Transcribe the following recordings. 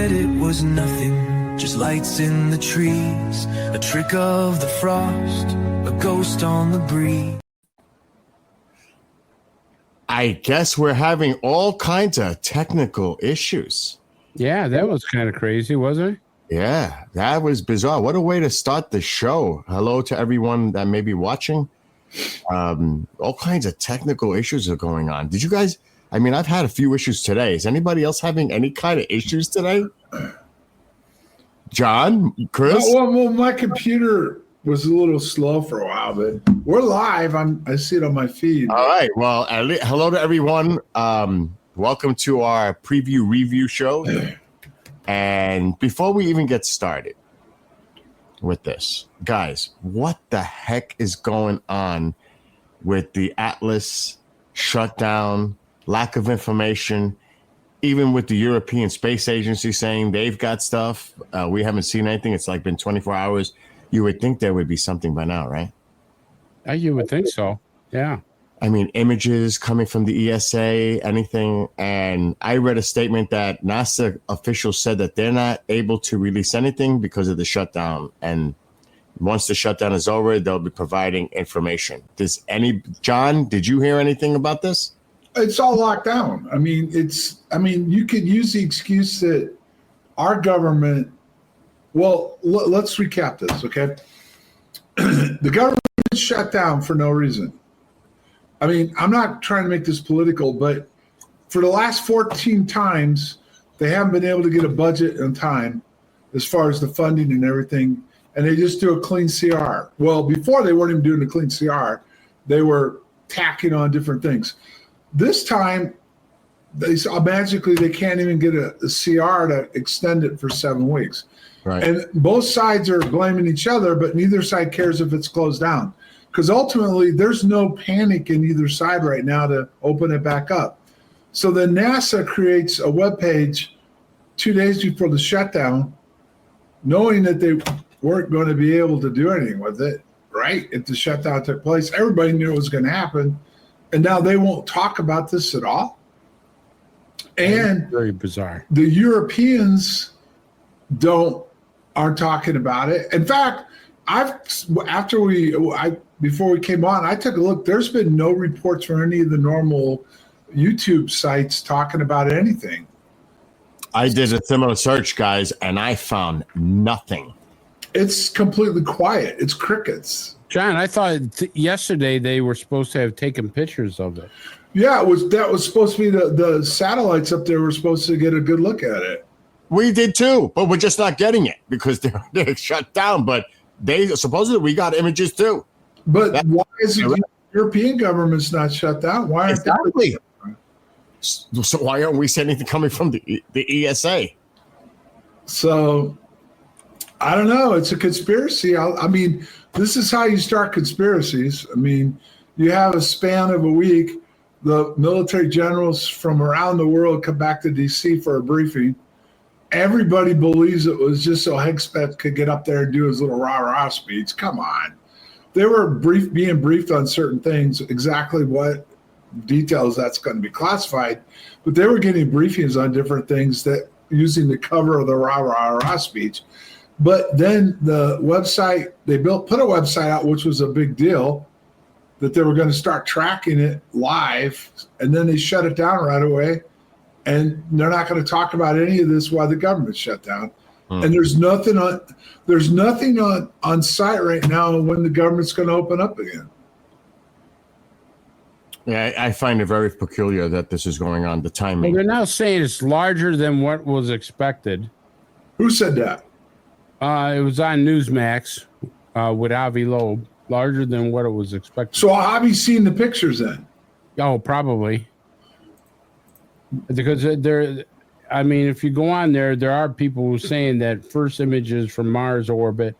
said it was nothing, just lights in the trees, a trick of the frost, a ghost on the breeze. I guess we're having all kinds of technical issues. Yeah, that was kind of crazy, wasn't it? Yeah, that was bizarre. What a way to start the show. Hello to everyone that may be watching. All kinds of technical issues are going on. Did you guys? I mean, I've had a few issues today. Is anybody else having any kind of issues today? John, Chris? Well, my computer was a little slow for a while, but we're live. I see it on my feed. All right. Well, hello to everyone. Welcome to our preview review show. And before we even get started with this, guys, what the heck is going on with the Atlas shutdown, lack of information, even with the European Space Agency saying they've got stuff? We haven't seen anything. It's like been 24 hours. You would think there would be something by now, right? You would think so. Yeah. I mean, images coming from the ESA, anything. And I read a statement that NASA officials said that they're not able to release anything because of the shutdown. And once the shutdown is over, they'll be providing information. John, did you hear anything about this? It's all locked down. I mean, you could use the excuse that our government, let's recap this, okay? The government shut down for no reason. I mean, I'm not trying to make this political, but for the last 14 times, they haven't been able to get a budget in time as far as the funding and everything, and they just do a clean CR. Well, before they weren't even doing a clean CR, they were tacking on different things. This time, they can't even get a CR to extend it for 7 weeks. Right. And both sides are blaming each other, but neither side cares if it's closed down. Because ultimately, there's no panic in either side right now to open it back up. So then NASA creates a webpage 2 days before the shutdown, knowing that they weren't going to be able to do anything with it, right? If the shutdown took place, everybody knew it was going to happen. And now they won't talk about this at all. And very bizarre. The Europeans aren't talking about it. In fact, before we came on, I took a look. There's been no reports from any of the normal YouTube sites talking about anything. I did a similar search, guys, and I found nothing. It's completely quiet. It's crickets. John, I thought yesterday they were supposed to have taken pictures of it. Yeah, that was supposed to be the satellites up there were supposed to get a good look at it. We did too, but we're just not getting it because they're shut down. But supposedly we got images too. But why is the European government's not shut down? Why aren't they? So why aren't we seeing anything coming from the ESA? So I don't know. It's a conspiracy. I mean, this is how you start conspiracies. I mean, you have a span of a week. The military generals from around the world come back to D.C. for a briefing. Everybody believes it was just so Hegspeth could get up there and do his little rah-rah speech. Come on. They were being briefed on certain things, exactly what details that's going to be classified, but they were getting briefings on different things that using the cover of the rah-rah speech. But then the website, they put a website out, which was a big deal, that they were going to start tracking it live, and then they shut it down right away. And they're not going to talk about any of this while the government's shut down. And there's nothing on site right now when the government's going to open up again. Yeah, I find it very peculiar that this is going on. The timing. Well, they're now saying it's larger than what was expected. Who said that? It was on Newsmax with Avi Loeb. Larger than what it was expected. So Avi's seen the pictures then? Oh, probably. Because if you go on there are people who are saying that first images from Mars orbit,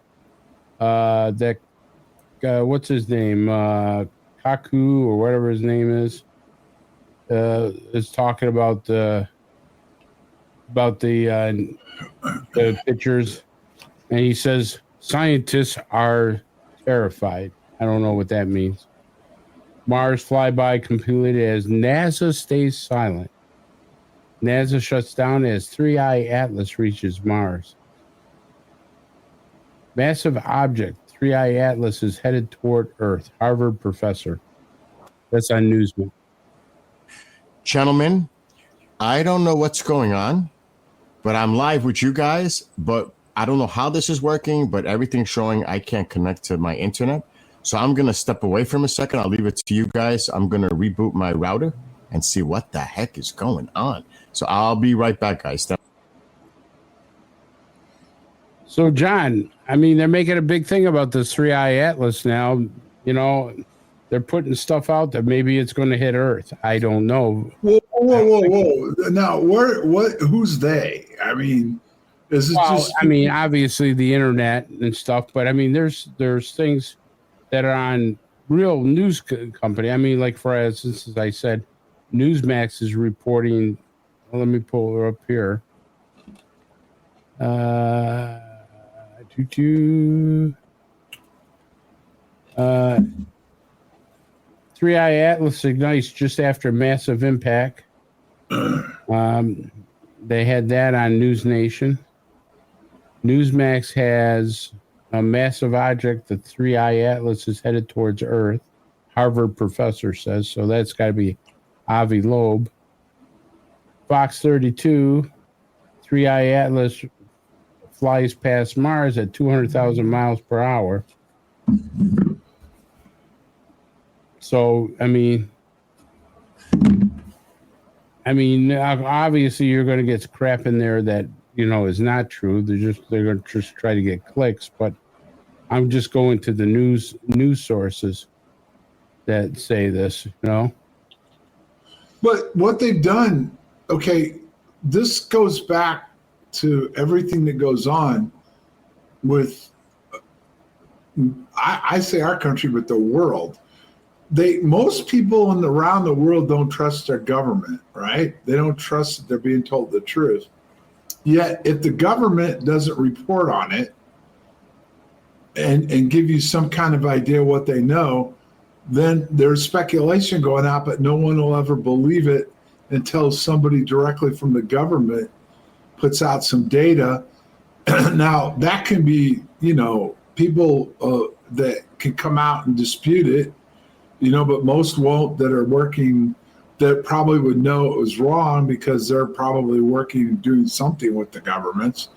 what's his name? Kaku or whatever his name is talking about the pictures, and he says scientists are terrified. I don't know what that means. Mars flyby completed as NASA stays silent. NASA shuts down as 3I Atlas reaches Mars. Massive object, 3I Atlas is headed toward Earth. Harvard professor. That's on Newsman. Gentlemen, I don't know what's going on, but I'm live with you guys. But I don't know how this is working, but everything's showing I can't connect to my internet. So I'm going to step away from a second. I'll leave it to you guys. I'm going to reboot my router and see what the heck is going on. So I'll be right back, guys. So, John, I mean, they're making a big thing about this 3I Atlas now. You know, they're putting stuff out that maybe it's going to hit Earth. I don't know. Whoa. Now, who's they? I mean, is it just... I mean, obviously the internet and stuff, but I mean, there's things that are on real news company. I mean, like, for instance, as I said, Newsmax is reporting. Well, let me pull her up here. 3I Atlas ignites just after massive impact. They had that on News Nation. Newsmax has a massive object. The 3I Atlas is headed towards Earth. Harvard professor says so. That's got to be Avi Loeb. Fox 32, 3I Atlas flies past Mars at 200,000 miles per hour. So, I mean, obviously you're going to get crap in there that, you know, is not true. They're going to just try to get clicks, but I'm just going to the news sources that say this, you know. But what they've done, okay, this goes back to everything that goes on with, I say our country, but the world. Most people around the world don't trust their government, right? They don't trust that they're being told the truth. Yet, if the government doesn't report on it and give you some kind of idea what they know, then there's speculation going out, but no one will ever believe it until somebody directly from the government puts out some data. Now, that can be, you know, people that can come out and dispute it, you know, but most won't, that are working, that probably would know it was wrong because they're probably working and doing something with the governments.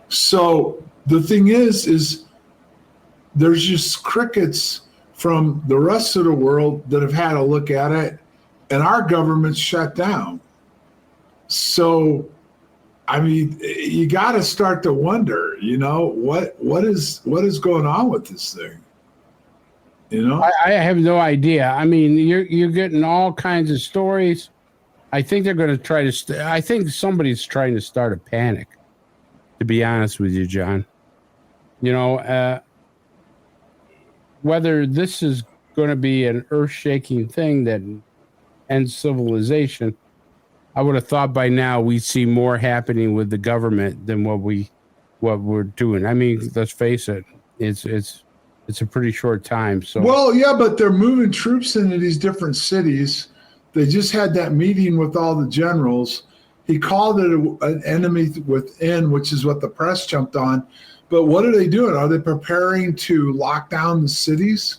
So the thing is there's just crickets from the rest of the world that have had a look at it, and our government's shut down. So, I mean, you got to start to wonder, you know, what is going on with this thing? You know, I have no idea. I mean, you're getting all kinds of stories. I think they're going to try to. I think somebody's trying to start a panic. To be honest with you, John, you know, whether this is going to be an earth-shaking thing that ends civilization, I would have thought by now we'd see more happening with the government than what we're doing. I mean, let's face it, it's a pretty short time. So, well, yeah, but they're moving troops into these different cities. They just had that meeting with all the generals. He called it an enemy within, which is what the press jumped on. But what are they doing? Are they preparing to lock down the cities?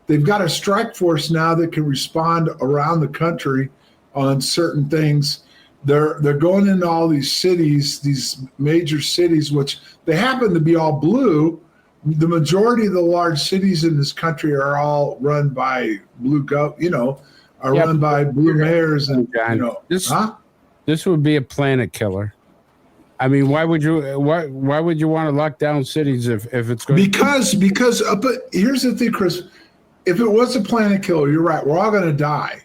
They've got a strike force now that can respond around the country on certain things. They're going into all these cities, these major cities, which they happen to be all blue. The majority of the large cities in this country are all run by run by blue mayors, and John, you know, this would be a planet killer. I mean, why would you want to lock down cities if it's going? Because but here's the thing, Chris. If it was a planet killer, you're right. We're all going to die.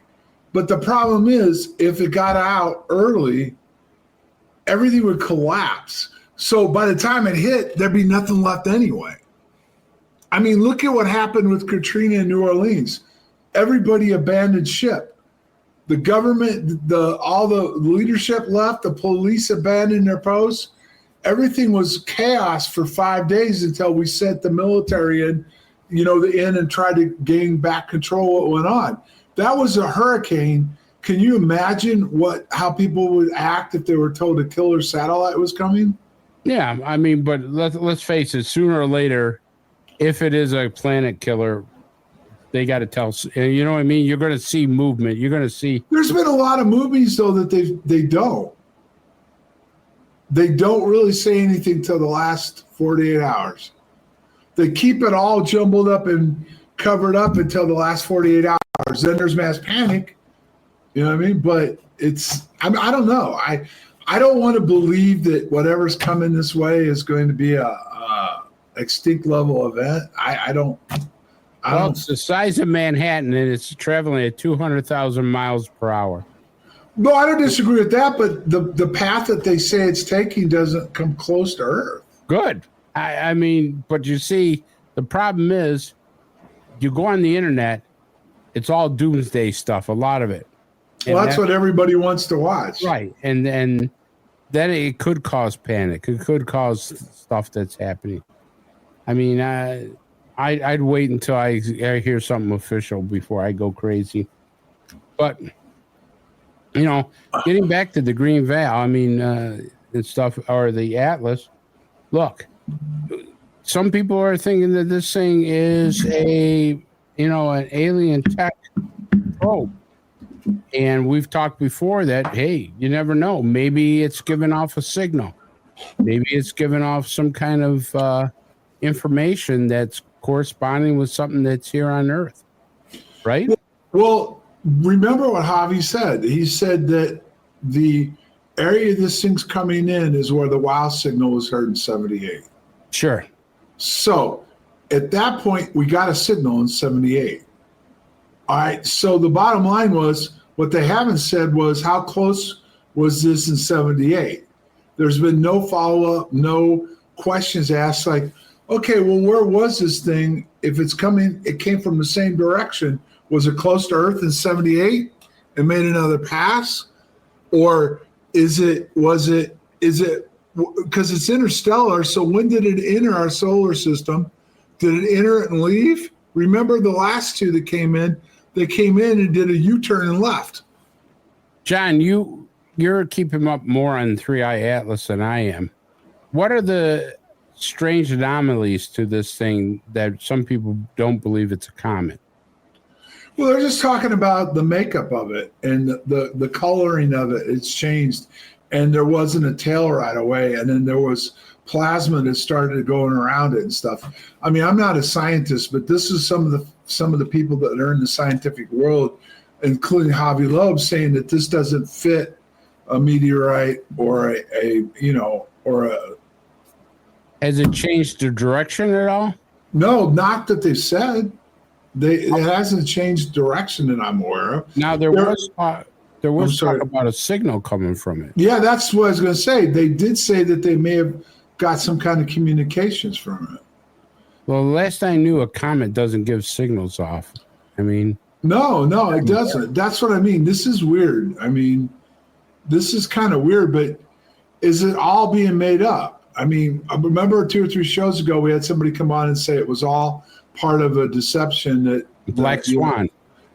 But the problem is, if it got out early, everything would collapse. So by the time it hit, there'd be nothing left anyway. I mean, look at what happened with Katrina in New Orleans. Everybody abandoned ship. The government, all the leadership left. The police abandoned their posts. Everything was chaos for 5 days until we sent the military in, and tried to gain back control of what went on. That was a hurricane can you imagine how people would act if they were told a killer satellite was coming? Yeah, I mean, but let's face it. Sooner or later, if it is a planet killer, they got to tell. You know what I mean? You're going to see movement. You're going to see. There's been a lot of movies though that they don't. They don't really say anything till the last 48 hours. They keep it all jumbled up and covered up until the last 48 hours. Then there's mass panic. You know what I mean? But I don't know. I don't want to believe that whatever's coming this way is going to be a extinct level event. I don't. It's the size of Manhattan and it's traveling at 200,000 miles per hour. No, I don't disagree with that, but the path that they say it's taking doesn't come close to Earth. Good. I mean, but you see, the problem is you go on the internet, it's all doomsday stuff, a lot of it. Well, that's what everybody wants to watch. Right. And then it could cause panic. It could cause stuff that's happening. I mean, I'd wait until I hear something official before I go crazy. But, getting back to the Green Veil, I mean, and stuff, or the Atlas, look, some people are thinking that this thing is an alien tech probe. And we've talked before that, hey, you never know. Maybe it's giving off a signal. Maybe it's giving off some kind of information that's corresponding with something that's here on Earth. Right? Well, remember what Javi said. He said that the area this thing's coming in is where the WOW signal was heard in 78. Sure. So at that point, we got a signal in 78. All right. So the bottom line was, what they haven't said was how close was this in 78? There's been no follow-up, no questions asked like, okay, well, where was this thing? If it's coming, it came from the same direction. Was it close to Earth in 78 and made another pass? Or was it, because it's interstellar, so when did it enter our solar system? Did it enter it and leave? Remember the last two that came in? They came in and did a U-turn and left. John, you're keeping up more on 3i Atlas than I am. What are the strange anomalies to this thing that some people don't believe it's a comet? Well, they're just talking about the makeup of it and the coloring of it. It's changed. And there wasn't a tail right away. And then there was plasma that started going around it and stuff. I mean, I'm not a scientist, but this is some of the people that are in the scientific world, including Javi Loeb, saying that this doesn't fit a meteorite or a. Has it changed the direction at all? No, not that they've said. It hasn't changed direction that I'm aware of. Now there was talk about a signal coming from it. Yeah, that's what I was going to say. They did say that they may have got some kind of communications from it. Well, last I knew, a comet doesn't give signals off. I mean, no, it doesn't. That's what I mean. This is weird. I mean, this is kind of weird, but is it all being made up? I mean, I remember 2 or 3 shows ago, we had somebody come on and say it was all part of a deception that Black Swan.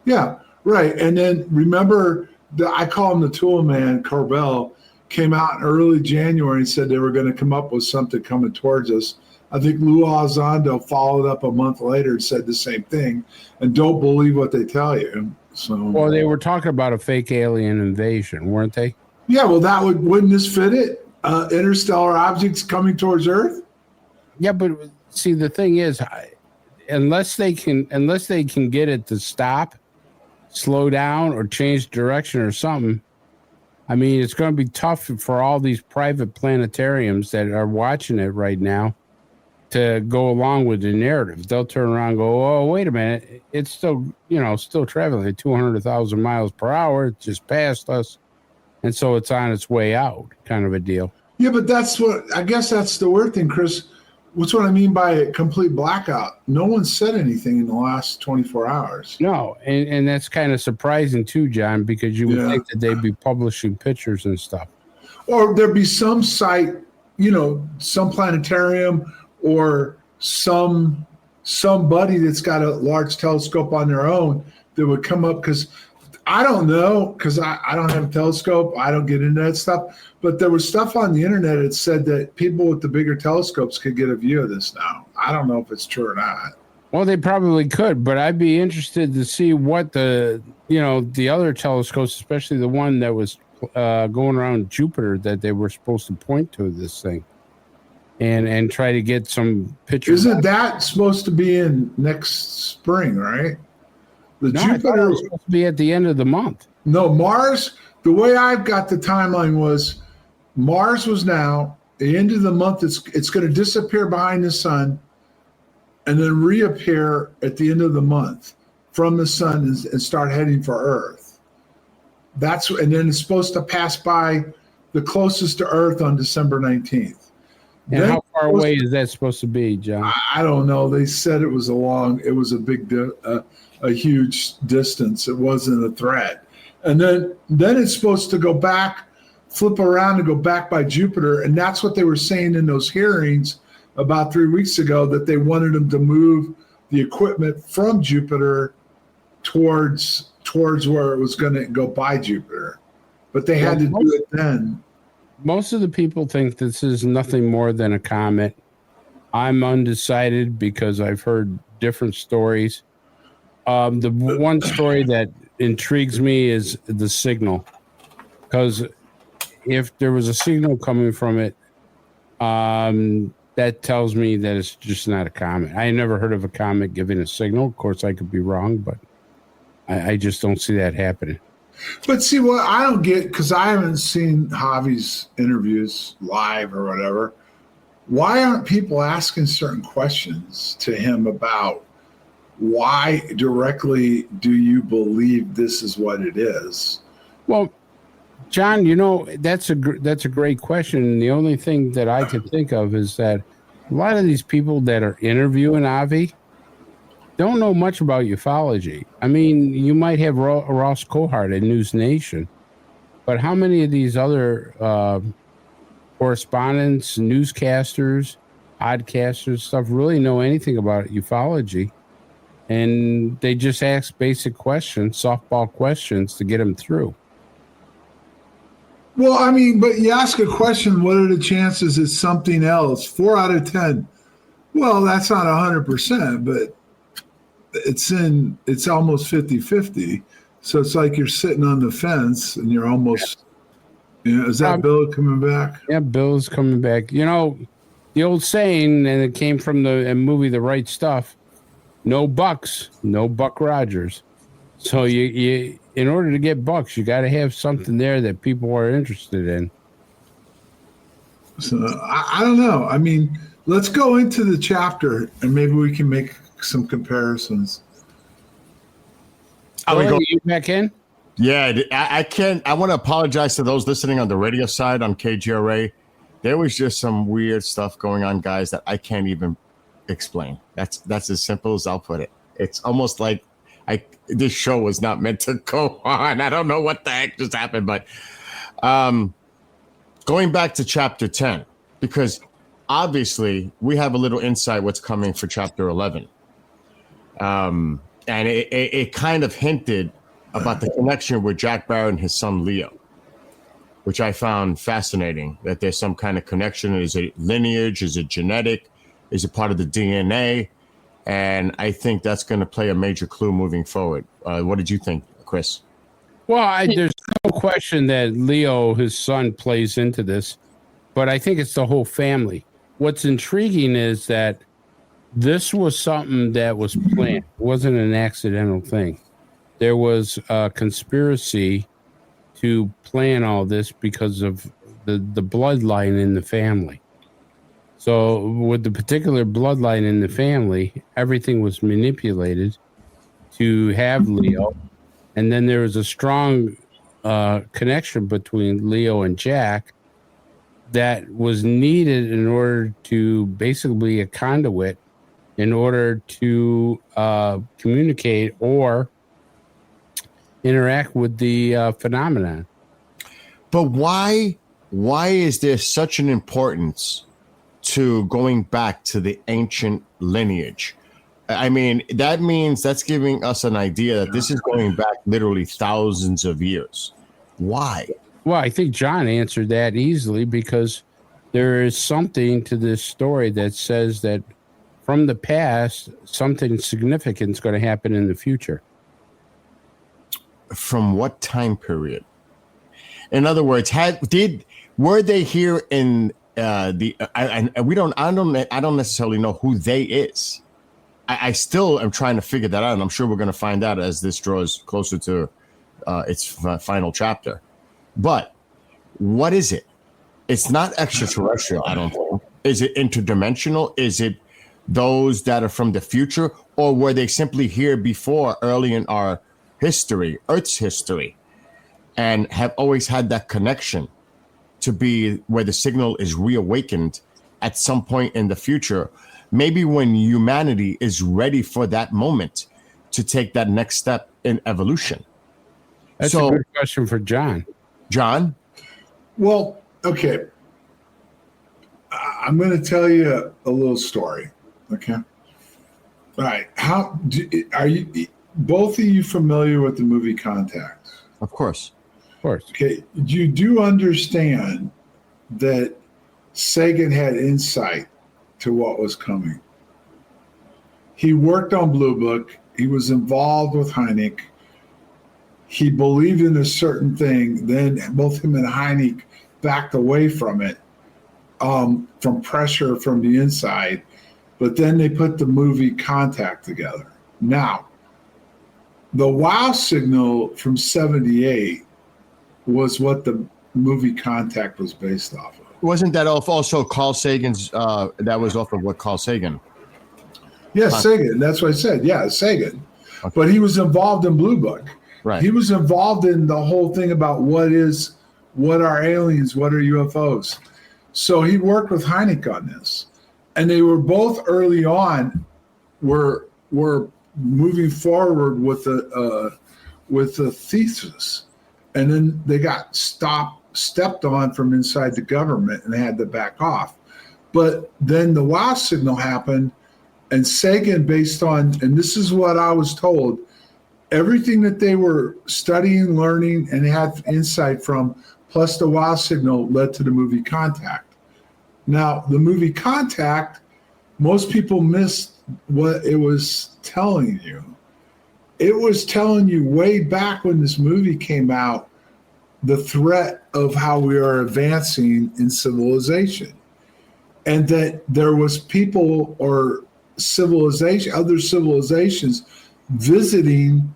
Yeah, right. And then remember, I call him the tool man, Corbell, came out in early January and said they were going to come up with something coming towards us. I think Lou Elizondo followed up a month later and said the same thing. And don't believe what they tell you. So, well, they were talking about a fake alien invasion, weren't they? Yeah, well, wouldn't this fit it? Interstellar objects coming towards Earth? Yeah, but see, the thing is, unless they can get it to stop, slow down, or change direction or something, I mean, it's going to be tough for all these private planetariums that are watching it right now to go along with the narrative. They'll turn around and go, oh, wait a minute. It's still traveling at 200,000 miles per hour. It just passed us. And so it's on its way out, kind of a deal. Yeah, but I guess that's the weird thing, Chris. What's what I mean by a complete blackout? No one said anything in the last 24 hours. No, and that's kind of surprising too, John, because you would think that they'd be publishing pictures and stuff. Or there'd be some site, some planetarium or somebody that's got a large telescope on their own that would come up, because I don't know because I don't have a telescope. I don't get into that stuff. But there was stuff on the internet that said that people with the bigger telescopes could get a view of this now. I don't know if it's true or not. Well, they probably could, but I'd be interested to see what the other telescopes, especially the one that was going around Jupiter, that they were supposed to point to this thing, and try to get some pictures. Isn't that supposed to be in next spring, right? No, I thought it was supposed to be at the end of the month. No, Mars. The way I've got the timeline was Mars was now the end of the month. It's going to disappear behind the sun, and then reappear at the end of the month from the sun and start heading for Earth. And then it's supposed to pass by the closest to Earth on December 19th. And how far away is that supposed to be, John? I don't know. They said it was a huge distance. It wasn't a threat. And then it's supposed to go back, flip around and go back by Jupiter. And that's what they were saying in those hearings about 3 weeks ago, that they wanted them to move the equipment from Jupiter towards where it was going to go by Jupiter. But they had to do it then. Most of the people think this is nothing more than a comet. I'm undecided because I've heard different stories. The one story that intrigues me is the signal, because if there was a signal coming from it, that tells me that it's just not a comet. I never heard of a comet giving a signal. Of course, I could be wrong, but I just don't see that happening. But see, what I don't get, because I haven't seen Javi's interviews live or whatever, why aren't people asking certain questions to him about why directly do you believe this is what it is? Well, John, that's a great question. And the only thing that I can think of is that a lot of these people that are interviewing Avi don't know much about ufology. I mean, you might have Ross Cohart at News Nation, but how many of these other correspondents, newscasters, podcasters, stuff really know anything about ufology? And they just ask basic questions, softball questions to get them through. Well, I mean, but you ask a question, what are the chances it's something else? 4 out of 10. Well, that's not 100%, but it's almost 50-50. So it's like you're sitting on the fence and you're almost, is that Bill coming back? Yeah, Bill's coming back. The old saying, and it came from the movie The Right Stuff, no bucks, no Buck Rogers. So you in order to get bucks, you got to have something there that people are interested in. So I don't know. I mean, let's go into the chapter and maybe we can make some comparisons. Are you back in? Yeah, I can't. I want to apologize to those listening on the radio side on KGRA. There was just some weird stuff going on, guys, that I can't even explain. That's as simple as I'll put it. It's almost like this show was not meant to go on. I don't know what the heck just happened, but going back to chapter 10, because obviously we have a little insight what's coming for chapter 11. And it kind of hinted about the connection with Jack Barrett and his son Leo, which I found fascinating, that there's some kind of connection. Is it lineage? Is it genetic? Is it part of the DNA? And I think that's going to play a major clue moving forward. What did you think, Chris? Well, there's no question that Leo, his son, plays into this, but I think it's the whole family. What's intriguing is that this was something that was planned. It wasn't an accidental thing. There was a conspiracy to plan all this because of the bloodline in the family. So with the particular bloodline in the family, everything was manipulated to have Leo. And then there was a strong connection between Leo and Jack that was needed in order to basically be a conduit in order to communicate or interact with the phenomenon. But why is there such an importance to going back to the ancient lineage? I mean, that means that's giving us an idea that this is going back literally thousands of years. Why? Well, I think John answered that easily because there is something to this story that says that from the past, something significant is going to happen in the future. From what time period? In other words, were they here in I don't necessarily know who they is. I still am trying to figure that out, and I'm sure we're going to find out as this draws closer to its final chapter. But what is it? It's not extraterrestrial, I don't think. Is it interdimensional? Is it those that are from the future? Or were they simply here before, early in our history, Earth's history, and have always had that connection to be where the signal is reawakened at some point in the future? Maybe when humanity is ready for that moment to take that next step in evolution. That's a good question for John. John? Well, okay. I'm going to tell you a little story. Okay. All right. Are you both of you familiar with the movie Contact? Of course. Of course. Okay. You do understand that Sagan had insight to what was coming. He worked on Blue Book. He was involved with Hynek. He believed in a certain thing. Then both him and Hynek backed away from it, from pressure from the inside. But then they put the movie Contact together. Now, the WOW signal from 78 was what the movie Contact was based off of. Wasn't that also Carl Sagan's? That was off of what Carl Sagan? Yes, Sagan. That's what I said. Yeah, Sagan. Okay. But he was involved in Blue Book. Right. He was involved in the whole thing about what are aliens, what are UFOs. So he worked with Hynek on this, and they were both early on were moving forward with the thesis, and then they got stepped on from inside the government, and they had to back off. But then the WOW signal happened, and Sagan, based on, and this is what I was told, everything that they were studying, learning, and had insight from, plus the WOW signal, led to the movie Contact. Now, the movie Contact, most people missed what it was telling you. It was telling you way back when this movie came out, the threat of how we are advancing in civilization, and that there was people or other civilizations visiting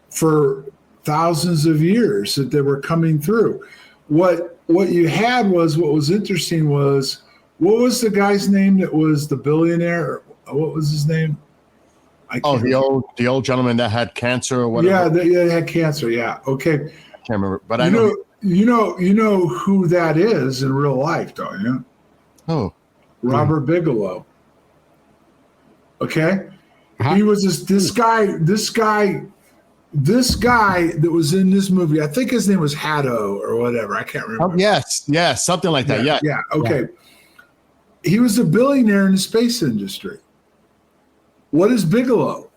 for thousands of years, that they were coming through. What you had was, what was interesting was, what was the guy's name that was the billionaire? What was his name? The old gentleman that had cancer or whatever. Yeah, they had cancer. Yeah. Okay. I can't remember, but I know. You know who that is in real life, don't you? Oh, Robert Bigelow. Okay. He was this guy that was in this movie. I think his name was Haddo or whatever. I can't remember. Oh, yes, something like that. Yeah. Okay. Yeah. He was a billionaire in the space industry. What is Bigelow?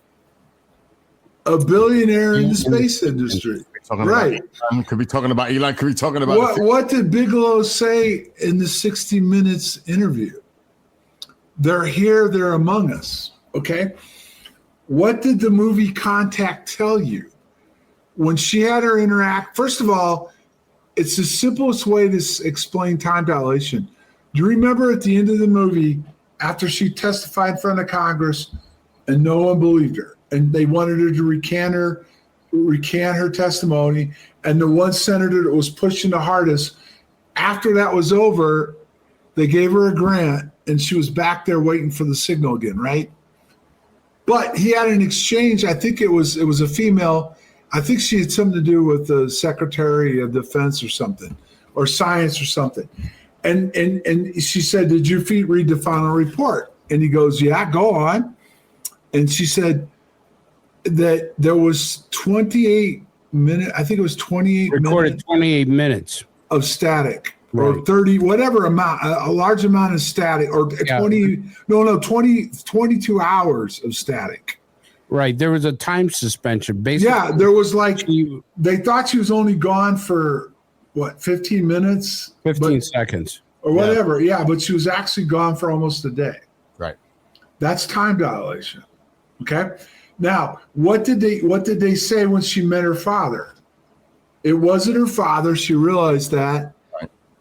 A billionaire in the space industry. Right. Could be talking about Elon. Could be talking about what did Bigelow say in the 60 Minutes interview? They're here, they're among us. Okay. What did the movie Contact tell you? When she had her interact, first of all, it's the simplest way to explain time dilation. Do you remember at the end of the movie, after she testified in front of Congress and no one believed her, and they wanted her to recant her testimony, and the one senator that was pushing the hardest, after that was over, they gave her a grant, and she was back there waiting for the signal again, right? But he had an exchange. I think it was a female. I think she had something to do with the Secretary of Defense or something, or Science or something. And she said, "Did you read the final report?" And he goes, "Yeah, go on." And she said that there was 28 minutes. I think it was 28 recorded minutes 28 minutes of static or 30, whatever amount, a large amount of static, or 22 hours of static. Right. There was a time suspension. Basically, yeah, there was like, they thought she was only gone for, 15 minutes? 15 seconds. Or whatever, yeah, but she was actually gone for almost a day. Right. That's time dilation. Okay. Now, what did they say when she met her father? It wasn't her father. She realized that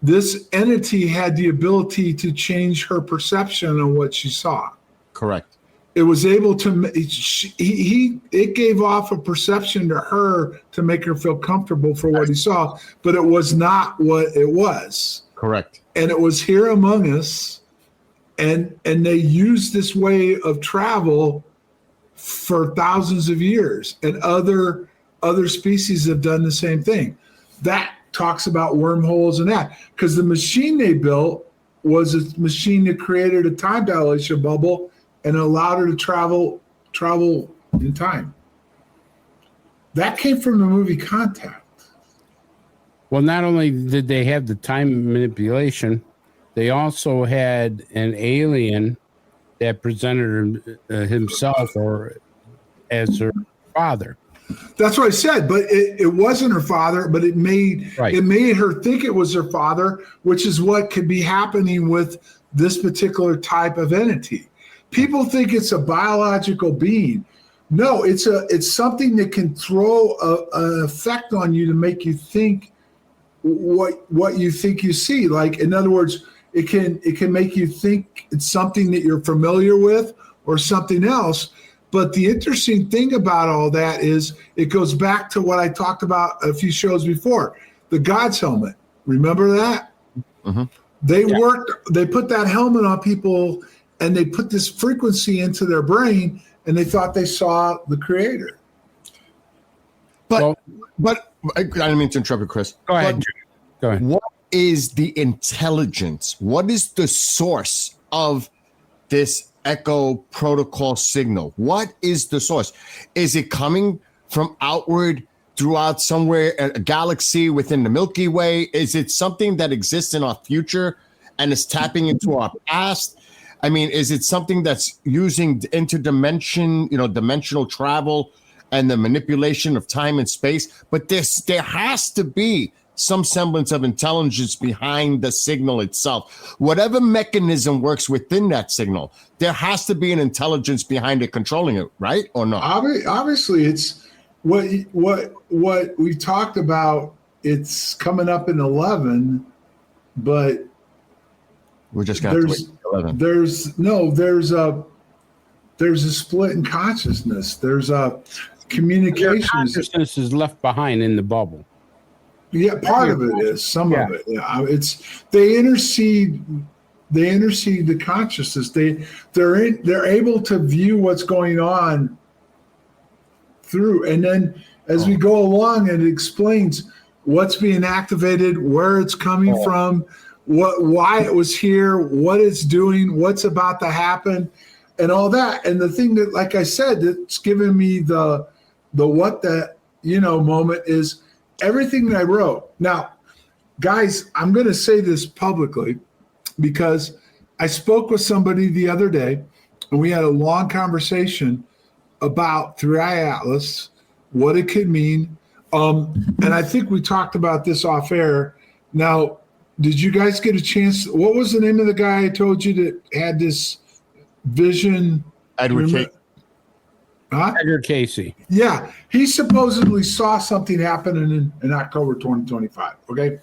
this entity had the ability to change her perception of what she saw. Correct. It was able to, it gave off a perception to her to make her feel comfortable for what he saw, but it was not what it was. Correct. And it was here among us, and they used this way of travel for thousands of years, and other species have done the same thing. That talks about wormholes and that, because the machine they built was a machine that created a time dilation bubble and allowed her to travel in time. That came from the movie Contact. Well, not only did they have the time manipulation, they also had an alien that presented himself or as her father. That's what I said, but it wasn't her father, but it made her think it was her father, which is what could be happening with this particular type of entity. People think it's a biological being. No, it's something that can throw an effect on you to make you think what you think you see. Like, in other words, it can make you think it's something that you're familiar with or something else. But the interesting thing about all that is it goes back to what I talked about a few shows before, the God's helmet. Remember that? Mm-hmm. They put that helmet on people, and they put this frequency into their brain, and they thought they saw the creator. But I didn't mean to interrupt you, Chris. Go ahead. What is the intelligence? What is the source of this Echo protocol signal? What is the source? Is it coming from outward throughout somewhere, a galaxy within the Milky Way? Is it something that exists in our future and is tapping into our past? I mean, is it something that's using dimensional travel and the manipulation of time and space? But there has to be some semblance of intelligence behind the signal itself. Whatever mechanism works within that signal, there has to be an intelligence behind it controlling it, right? Or not? Obviously, it's what we talked about. It's coming up in 11, but we're just going to wait till 11. There's a split in consciousness. There's a communication. Consciousness is left behind in the bubble. Yeah, part of it is. Some of it. Yeah, they intercede the consciousness. They're able to view what's going on through, and then as we go along, it explains what's being activated, where it's coming from, why it was here, what it's doing, what's about to happen, and all that. And the thing that, like I said, that's given me the what the moment is everything that I wrote. Now, guys, I'm going to say this publicly because I spoke with somebody the other day, and we had a long conversation about 3i Atlas, what it could mean. And I think we talked about this off air. Now, did you guys get a chance? What was the name of the guy I told you that had this vision? Edward Casey. Huh? Edward Casey. Yeah, he supposedly saw something happening in October 2025. Okay.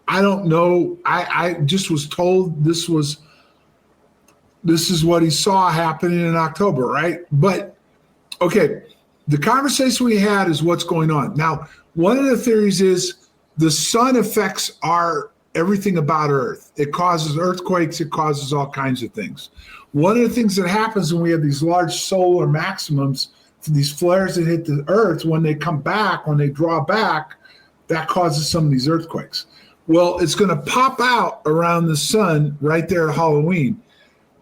I don't know. I just was told this is what he saw happening in October, right? But okay, the conversation we had is what's going on. Now, one of the theories is the sun affects everything about Earth. It causes earthquakes. It causes all kinds of things. One of the things that happens when we have these large solar maximums, these flares that hit the Earth, when they come back, when they draw back, that causes some of these earthquakes. Well, it's going to pop out around the sun right there at Halloween.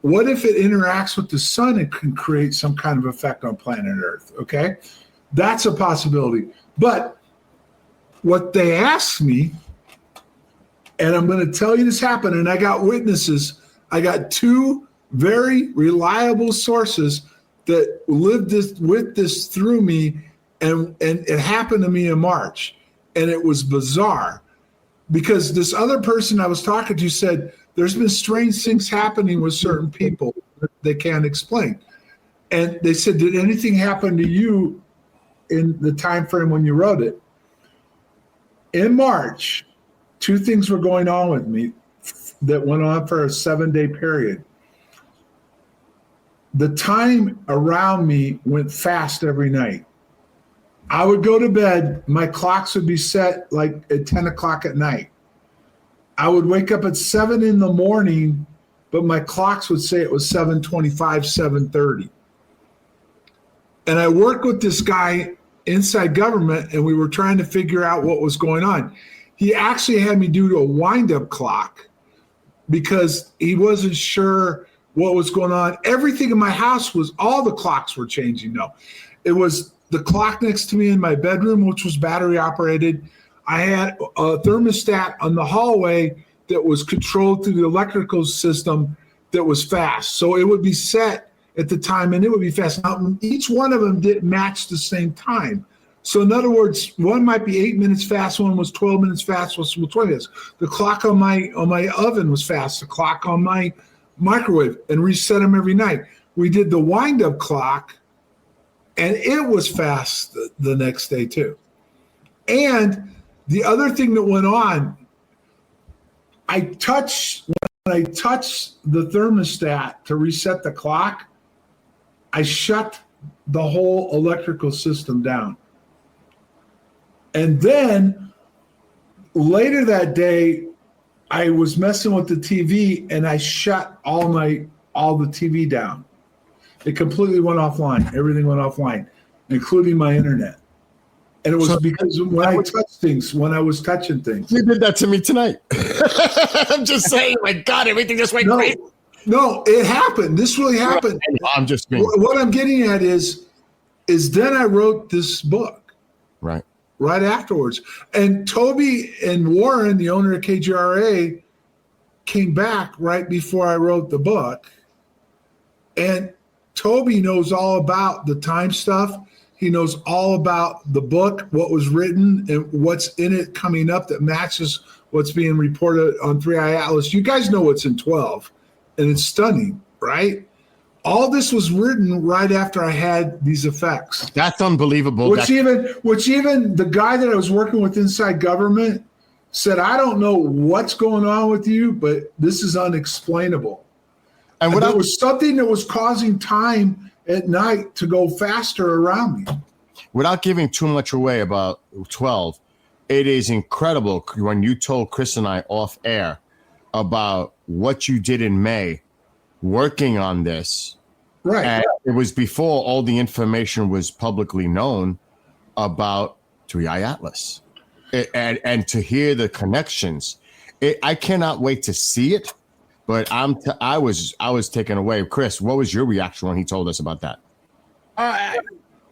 What if it interacts with the sun and can create some kind of effect on planet Earth? Okay, that's a possibility. But what they asked me And I'm going to tell you this happened, and I got witnesses. I got two very reliable sources that lived with this through me, and it happened to me in March, and it was bizarre because this other person I was talking to said there's been strange things happening with certain people that they can't explain. And they said, did anything happen to you in the time frame when you wrote it? In March, two things were going on with me that went on for a 7-day period. The time around me went fast every night. I would go to bed, my clocks would be set like at 10 o'clock at night. I would wake up at 7 in the morning, but my clocks would say it was 7:25, 7:30. And I worked with this guy inside government, and we were trying to figure out what was going on. He actually had me do a wind-up clock because he wasn't sure what was going on. Everything in my house all the clocks were changing though. It was the clock next to me in my bedroom, which was battery operated. I had a thermostat on the hallway that was controlled through the electrical system that was fast. So it would be set at the time and it would be fast. Now, each one of them didn't match the same time. So in other words, one might be 8 minutes fast, one was 12 minutes fast, one was 20 minutes. The clock on my oven was fast, the clock on my microwave, and reset them every night. We did the wind-up clock, and it was fast the next day too. And the other thing that went on, when I touched the thermostat to reset the clock, I shut the whole electrical system down. And then later that day, I was messing with the TV and I shut all the TV down. It completely went offline. Everything went offline, including my internet. And it was because when I was touching things. You did that to me tonight. I'm just saying, my God, everything just went crazy. No, it happened. This really happened. I'm just being. What I'm getting at is then I wrote this book. Right afterwards. And Toby and Warren, the owner of KGRA, came back right before I wrote the book. And Toby knows all about the time stuff. He knows all about the book, what was written, and what's in it coming up that matches what's being reported on 3i Atlas. You guys know what's in 12, and it's stunning, right? All this was written right after I had these effects. That's unbelievable. Which even the guy that I was working with inside government said, I don't know what's going on with you, but this is unexplainable. And there was something that was causing time at night to go faster around me. Without giving too much away about 12, it is incredible when you told Chris and I off air about what you did in May working on this. Right. And it was before all the information was publicly known about 3i Atlas. And to hear the connections, I cannot wait to see it. But I was taken away. Chris, what was your reaction when he told us about that?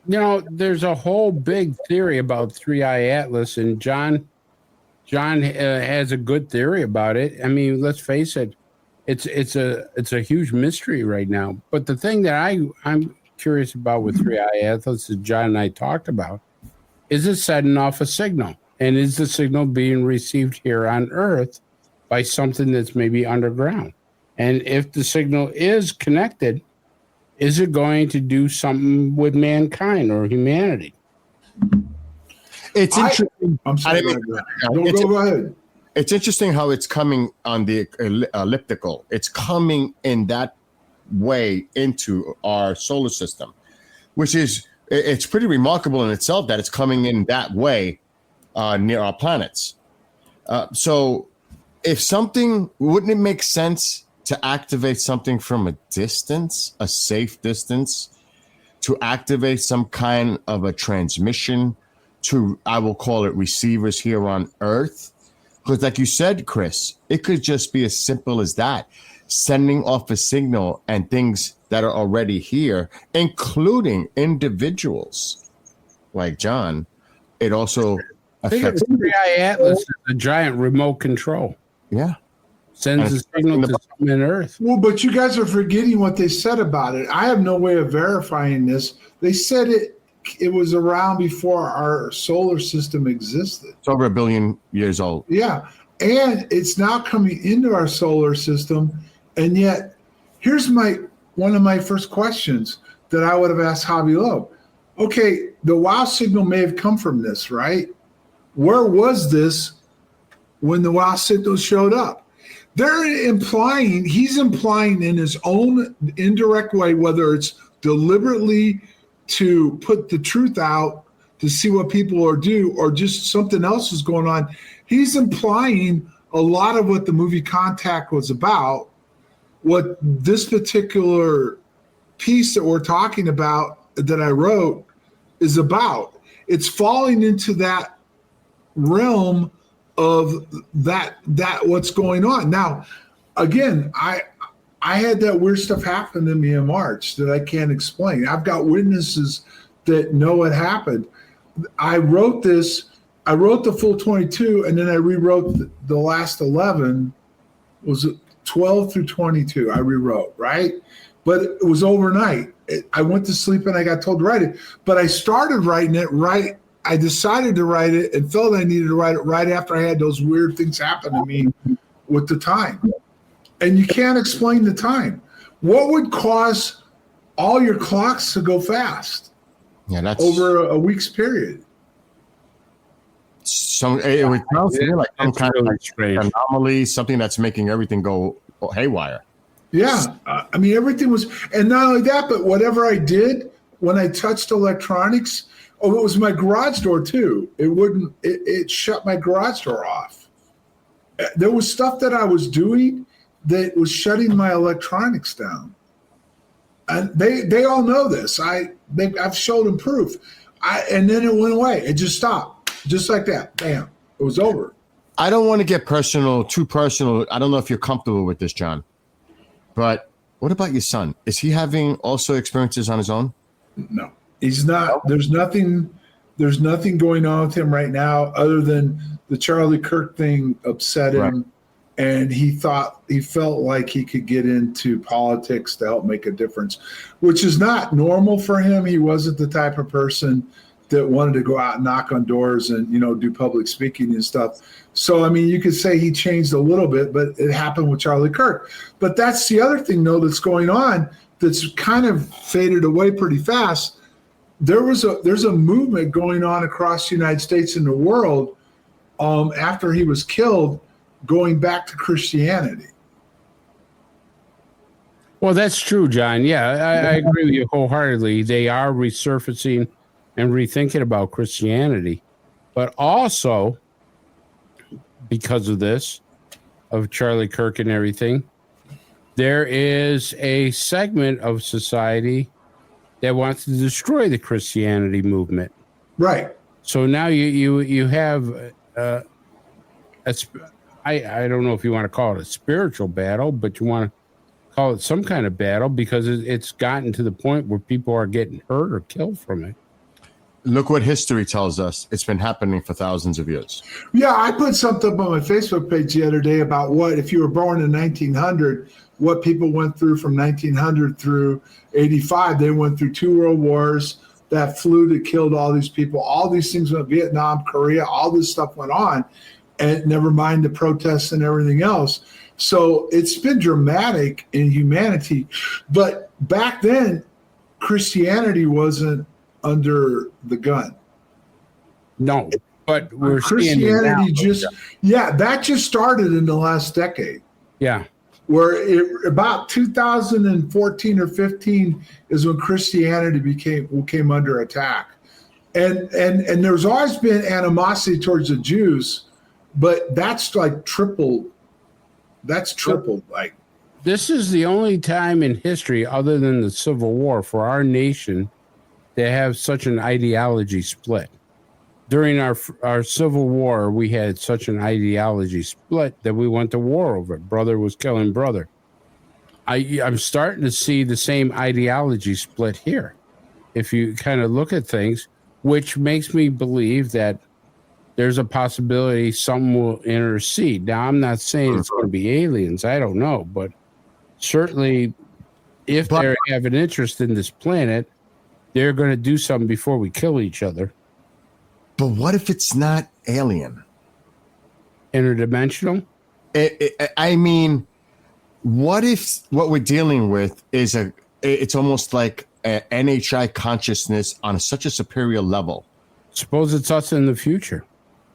There's a whole big theory about 3i Atlas, and John has a good theory about it. I mean, let's face it. It's a huge mystery right now. But the thing that I'm curious about with 3i Atlas, that John and I talked about, is it setting off a signal? And is the signal being received here on Earth by something that's maybe underground? And if the signal is connected, is it going to do something with mankind or humanity? It's interesting. I'm sorry. Go ahead. It's interesting how it's coming on the elliptical. It's coming in that way into our solar system, which is, it's pretty remarkable in itself that it's coming in that way near our planets. So if something, wouldn't it make sense to activate something from a distance, a safe distance, to activate some kind of a transmission to, I will call it, receivers here on Earth? Because like you said, Chris, it could just be as simple as that, sending off a signal and things that are already here, including individuals like John. It also affects. 3i Atlas is a giant remote control. Yeah. Sends a signal to something in Earth. Well, but you guys are forgetting what they said about it. I have no way of verifying this. They said it was around before our solar system existed. It's over 1 billion years old. Yeah. And it's now coming into our solar system. And yet, here's one of my first questions that I would have asked Javi Loeb. Okay, the wow signal may have come from this, right? Where was this when the wow signal showed up? He's implying in his own indirect way, whether it's deliberately to put the truth out to see what people are do, or just something else is going on. He's implying a lot of what the movie Contact was about, what this particular piece that we're talking about that I wrote is about. It's falling into that realm of that what's going on. Now, again, I had that weird stuff happen to me in March that I can't explain. I've got witnesses that know it happened. I wrote the full 22, and then I rewrote the last 11. Was it 12 through 22? I rewrote, right? But it was overnight. I went to sleep and I got told to write it. But I started writing it right. I decided to write it and felt I needed to write it right after I had those weird things happen to me with the time. And you can't explain the time. What would cause all your clocks to go fast? Yeah, that's over a week's period. It would sound to me like some kind of anomaly, something that's making everything go haywire. Yeah, I mean, everything was, and not only that, but whatever I did when I touched electronics, it was my garage door too. It shut my garage door off. There was stuff that I was doing that was shutting my electronics down. And they all know this. I've showed them proof. And then it went away. It just stopped, just like that. Bam, it was over. I don't want to get too personal. I don't know if you're comfortable with this, John. But what about your son? Is he having also experiences on his own? No, he's not. There's nothing going on with him right now other than the Charlie Kirk thing upset him. Right. And he felt like he could get into politics to help make a difference, which is not normal for him. He wasn't the type of person that wanted to go out and knock on doors and, do public speaking and stuff. So, I mean, you could say he changed a little bit, but it happened with Charlie Kirk. But that's the other thing, though, that's going on that's kind of faded away pretty fast. There's a movement going on across the United States and the world after he was killed, going back to Christianity. Well, that's true, John. Yeah, I agree with you wholeheartedly. They are resurfacing and rethinking about Christianity. But also, because of this, of Charlie Kirk and everything, there is a segment of society that wants to destroy the Christianity movement. Right. So now you have I don't know if you want to call it a spiritual battle, but you want to call it some kind of battle because it's gotten to the point where people are getting hurt or killed from it. Look what history tells us. It's been happening for thousands of years. Yeah, I put something up on my Facebook page the other day about what, if you were born in 1900, what people went through from 1900 through 85. They went through 2 world wars, that flu that killed all these people. All these things went, Vietnam, Korea, all this stuff went on. And never mind the protests and everything else. So it's been dramatic in humanity. But back then, Christianity wasn't under the gun. No, but we're Christianity that just started in the last decade. Yeah. Where about 2014 or 15 is when Christianity came under attack. And there's always been animosity towards the Jews. But that's like tripled. That's tripled. Like, this is the only time in history, other than the Civil War, for our nation to have such an ideology split. During our Civil War, we had such an ideology split that we went to war over it. Brother was killing brother. I'm starting to see the same ideology split here. If you kind of look at things, which makes me believe that there's a possibility something will intercede. Now, I'm not saying it's going to be aliens. I don't know, but certainly if they have an interest in this planet, they're going to do something before we kill each other. But what if it's not alien? Interdimensional? I mean, what if what we're dealing with is it's almost like an NHI consciousness on such a superior level? Suppose it's us in the future.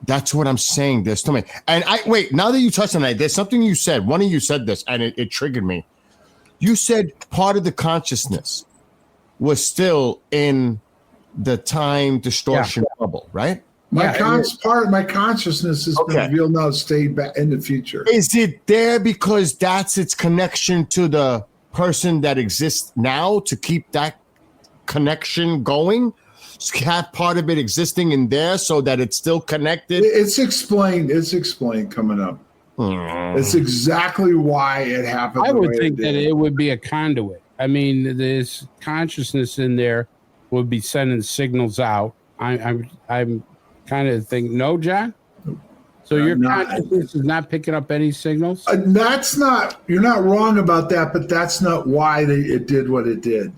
That's what I'm saying. There's so many. And wait, now that you touched on that, there's something you said. One of you said this, and it triggered me. You said part of the consciousness was still in the time distortion bubble, right? Part of my consciousness has been revealed now, stayed back in the future. Is it there because that's its connection to the person that exists now to keep that connection going? Have part of it existing in there so that it's still connected? It's explained. It's explained coming up. It's exactly why it happened. I would think that it would be a conduit. I mean, this consciousness in there would be sending signals out. I'm kind of think, no, John? So your consciousness is not picking up any signals? That's not, you're not wrong about that, but that's not why it did what it did.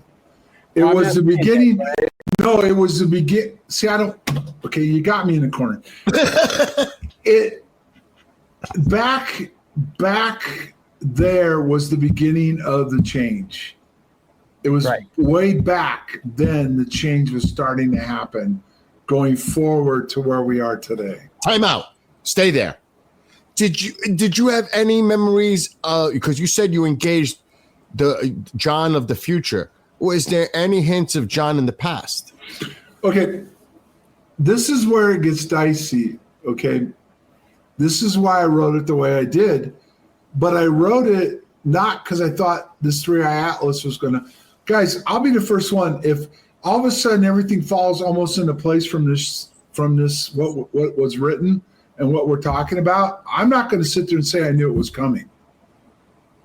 It was the beginning. No, it was the begin. See, okay, you got me in the corner. Back there was the beginning of the change. It was way back then the change was starting to happen going forward to where we are today. Time out. Stay there. Did you have any memories? Because you said you engaged the John of the future. Was there any hints of John in the past? Okay. This is where it gets dicey. Okay. This is why I wrote it the way I did. But I wrote it not because I thought this 3-eye atlas was going to. Guys, I'll be the first one. If all of a sudden everything falls almost into place from this what was written and what we're talking about, I'm not going to sit there and say I knew it was coming.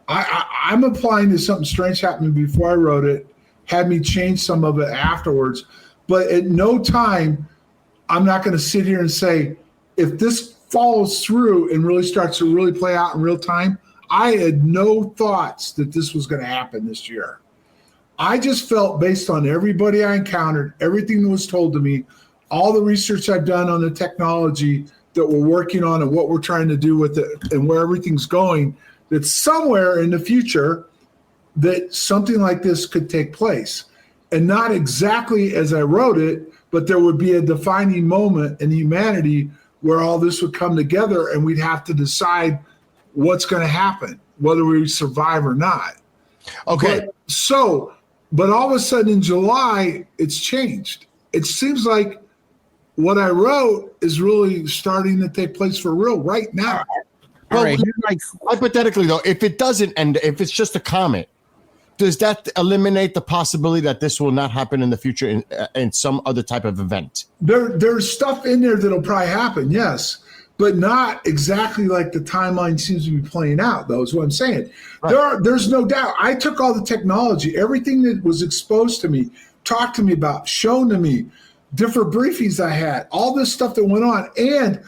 I'm applying to something strange happening before I wrote it, had me change some of it afterwards. But at no time, I'm not going to sit here and say, if this follows through and really starts to really play out in real time, I had no thoughts that this was going to happen this year. I just felt based on everybody I encountered, everything that was told to me, all the research I've done on the technology that we're working on and what we're trying to do with it and where everything's going, that somewhere in the future that something like this could take place. And not exactly as I wrote it, but there would be a defining moment in humanity where all this would come together and we'd have to decide what's going to happen, whether we survive or not. Okay. But all of a sudden in July, it's changed. It seems like what I wrote is really starting to take place for real right now. Well, hypothetically, though, if it doesn't end, if it's just a comet, does that eliminate the possibility that this will not happen in the future in some other type of event? There's stuff in there that'll probably happen, yes, but not exactly like the timeline seems to be playing out, though, is what I'm saying. Right. There's no doubt. I took all the technology, everything that was exposed to me, talked to me about, shown to me, different briefings I had, all this stuff that went on, and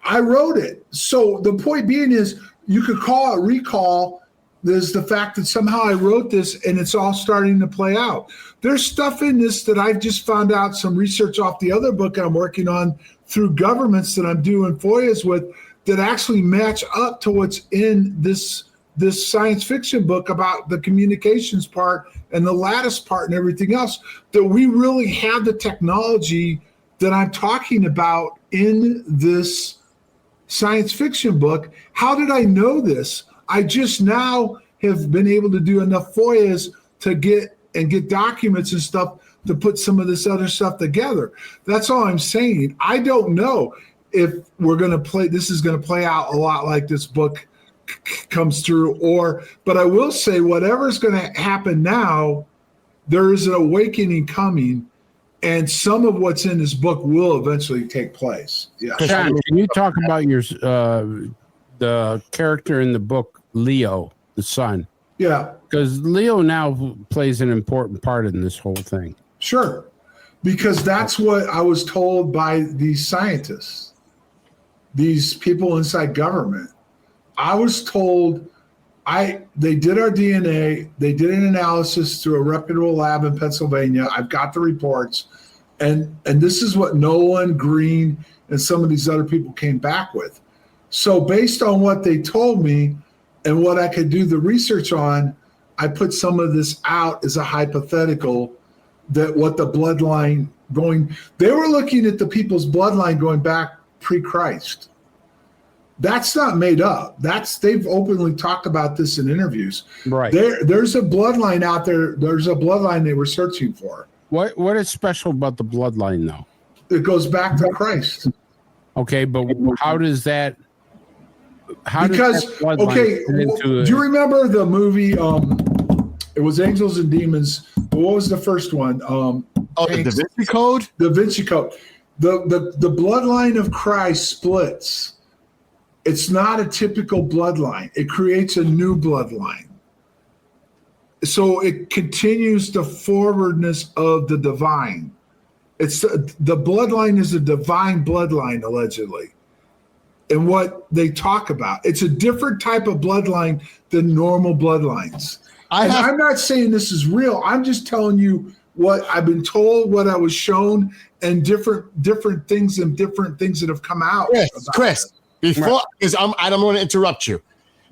I wrote it. So the point being is you could call it recall. There's the fact that somehow I wrote this and it's all starting to play out. There's stuff in this that I've just found out some research off the other book I'm working on through governments that I'm doing FOIAs with that actually match up to what's in this science fiction book about the communications part and the lattice part and everything else, that we really have the technology that I'm talking about in this science fiction book. How did I know this? I just now have been able to do enough FOIAs to get documents and stuff to put some of this other stuff together. That's all I'm saying. I don't know if this is going to play out a lot like this book comes through, but I will say whatever's going to happen now, there is an awakening coming, and some of what's in this book will eventually take place. Yeah. John, can you talk about the character in the book, Leo, the son? Yeah. Because Leo now plays an important part in this whole thing. Sure. Because that's what I was told by these scientists. these people inside government. I was told they did our DNA, they did an analysis through a reputable lab in Pennsylvania. I've got the reports, and this is what Nolan, Green, and some of these other people came back with. So based on what they told me and what I could do the research on, I put some of this out as a hypothetical that what the bloodline they were looking at the people's bloodline going back pre-Christ. That's not made up. They've openly talked about this in interviews. Right. There's a bloodline out there. There's a bloodline they were searching for. What is special about the bloodline, though? It goes back to Christ. Okay, but how does that? Do you remember the movie? It was Angels and Demons. What was the first one? The Da Vinci Code. Da Vinci Code. The bloodline of Christ splits. It's not a typical bloodline. It creates a new bloodline. So it continues the forwardness of the divine. The bloodline is a divine bloodline, allegedly. And what they talk about, it's a different type of bloodline than normal bloodlines. I'm not saying this is real. I'm just telling you what I've been told, what I was shown, and different things that have come out. Chris. Before, because I don't want to interrupt you,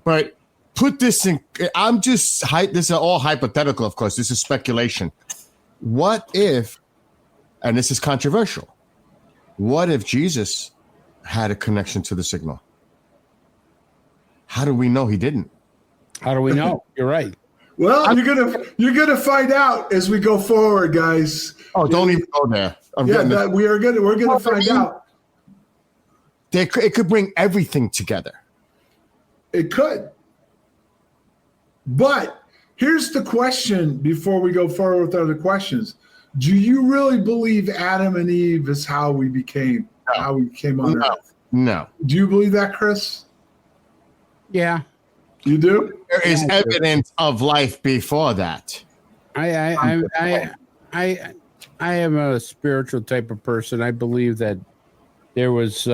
but put this in. I'm just this is all hypothetical, of course. This is speculation. What if, and this is controversial, what if Jesus had a connection to the signal? How do we know he didn't? How do we know? You're right. Well, you're gonna find out as we go forward, guys. Oh, don't even go there. We're gonna find out. It could bring everything together. It could. But here's the question before we go forward with other questions. Do you really believe Adam and Eve is how we became on Earth? No. Do you believe that, Chris? Yeah. You do? There is evidence of life before that. I am a spiritual type of person. I believe that there was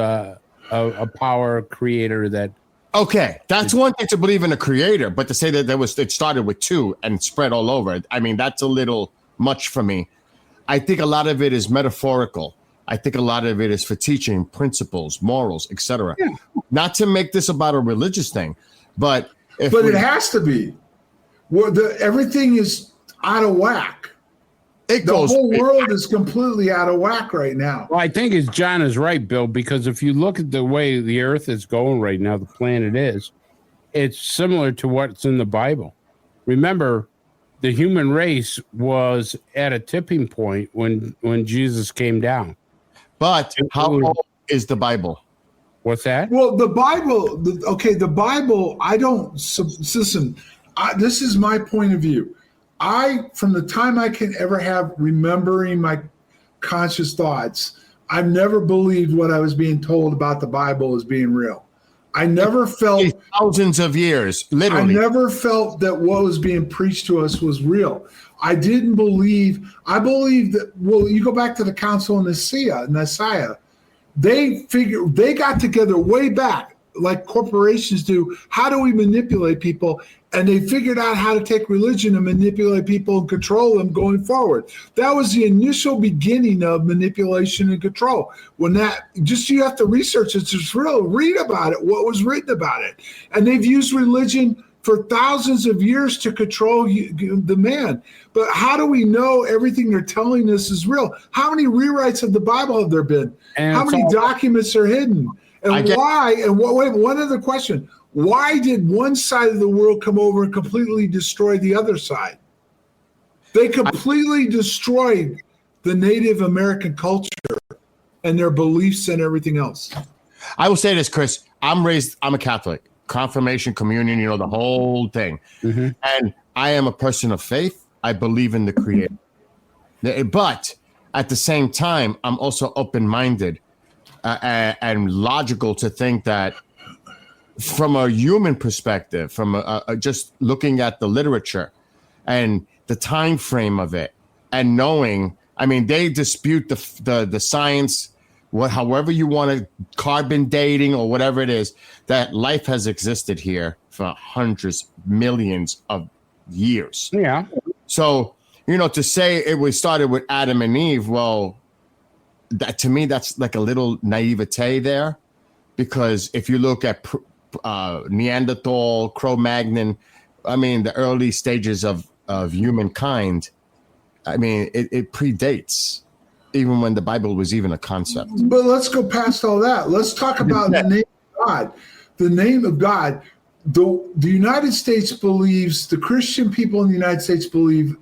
a power creator that. Okay, that's one thing to believe in a creator, but to say that it started with two and spread all over, I mean, that's a little much for me. I think a lot of it is metaphorical. I think a lot of it is for teaching principles, morals, etc. Yeah. Not to make this about a religious thing, but it has to be. Everything is out of whack. The whole world is completely out of whack right now. Well, I think John is right, Bill, because if you look at the way the Earth is going right now, the planet is, it's similar to what's in the Bible. Remember, the human race was at a tipping point when Jesus came down. But how old is the Bible? What's that? Well, the Bible, I don't, listen, this is my point of view. From the time I can ever have remembering my conscious thoughts, I've never believed what I was being told about the Bible as being real. I never felt thousands of years, literally. I never felt that what was being preached to us was real. I believed that, well, you go back to the Council of Nicaea, they got together way back, like corporations do. How do we manipulate people? And they figured out how to take religion and manipulate people and control them going forward. That was the initial beginning of manipulation and control. You have to research it. It's real. Read about it, what was written about it. And they've used religion for thousands of years to control the man. But how do we know everything they're telling us is real? How many rewrites of the Bible have there been? And how many documents are hidden? And why? And wait, one other question. Why did one side of the world come over and completely destroy the other side? They completely destroyed the Native American culture and their beliefs and everything else. I will say this, Chris. I'm a Catholic. Confirmation, communion, the whole thing. Mm-hmm. And I am a person of faith. I believe in the Creator. But at the same time, I'm also open-minded and logical to think that from a human perspective, from just looking at the literature and the time frame of it and knowing, I mean, they dispute the science however you want to, carbon dating or whatever it is, that life has existed here for hundreds, millions of years. Yeah. So, to say it was started with Adam and Eve, well, that to me, that's like a little naivete there, because if you look at Neanderthal, Cro-Magnon, I mean, the early stages of humankind, I mean, it predates even when the Bible was even a concept. But let's go past all that. Let's talk about the name of God. The name of God. The United States believes, the Christian people in the United States believe,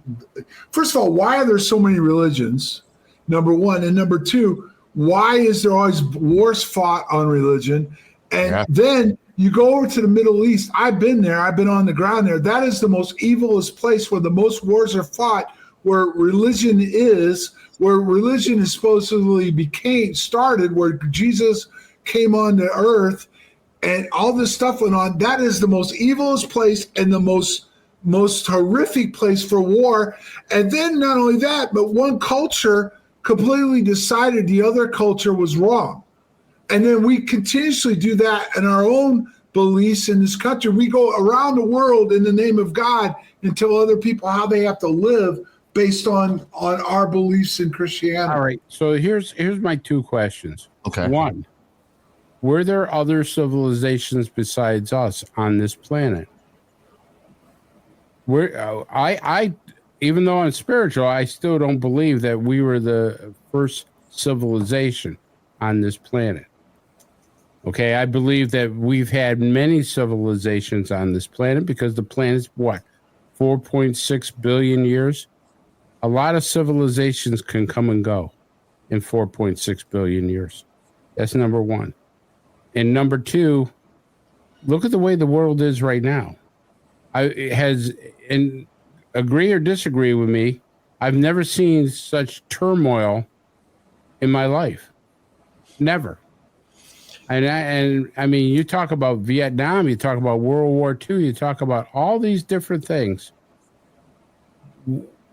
first of all, why are there so many religions? Number one. And number two, why is there always wars fought on religion? And then you go over to the Middle East. I've been there. I've been on the ground there. That is the most evilest place where the most wars are fought, where religion is supposedly started, where Jesus came on the earth and all this stuff went on. That is the most evilest place and the most horrific place for war. And then not only that, but one culture completely decided the other culture was wrong. And then we continuously do that in our own beliefs in this country. We go around the world in the name of God and tell other people how they have to live based on our beliefs in Christianity. All right. So here's my two questions. Okay. One, were there other civilizations besides us on this planet? I even though I'm spiritual, I still don't believe that we were the first civilization on this planet. Okay, I believe that we've had many civilizations on this planet because the planet's 4.6 billion years? A lot of civilizations can come and go in 4.6 billion years. That's number one. And number two, look at the way the world is right now. And agree or disagree with me, I've never seen such turmoil in my life. Never. And I mean, you talk about Vietnam, you talk about World War II, you talk about all these different things.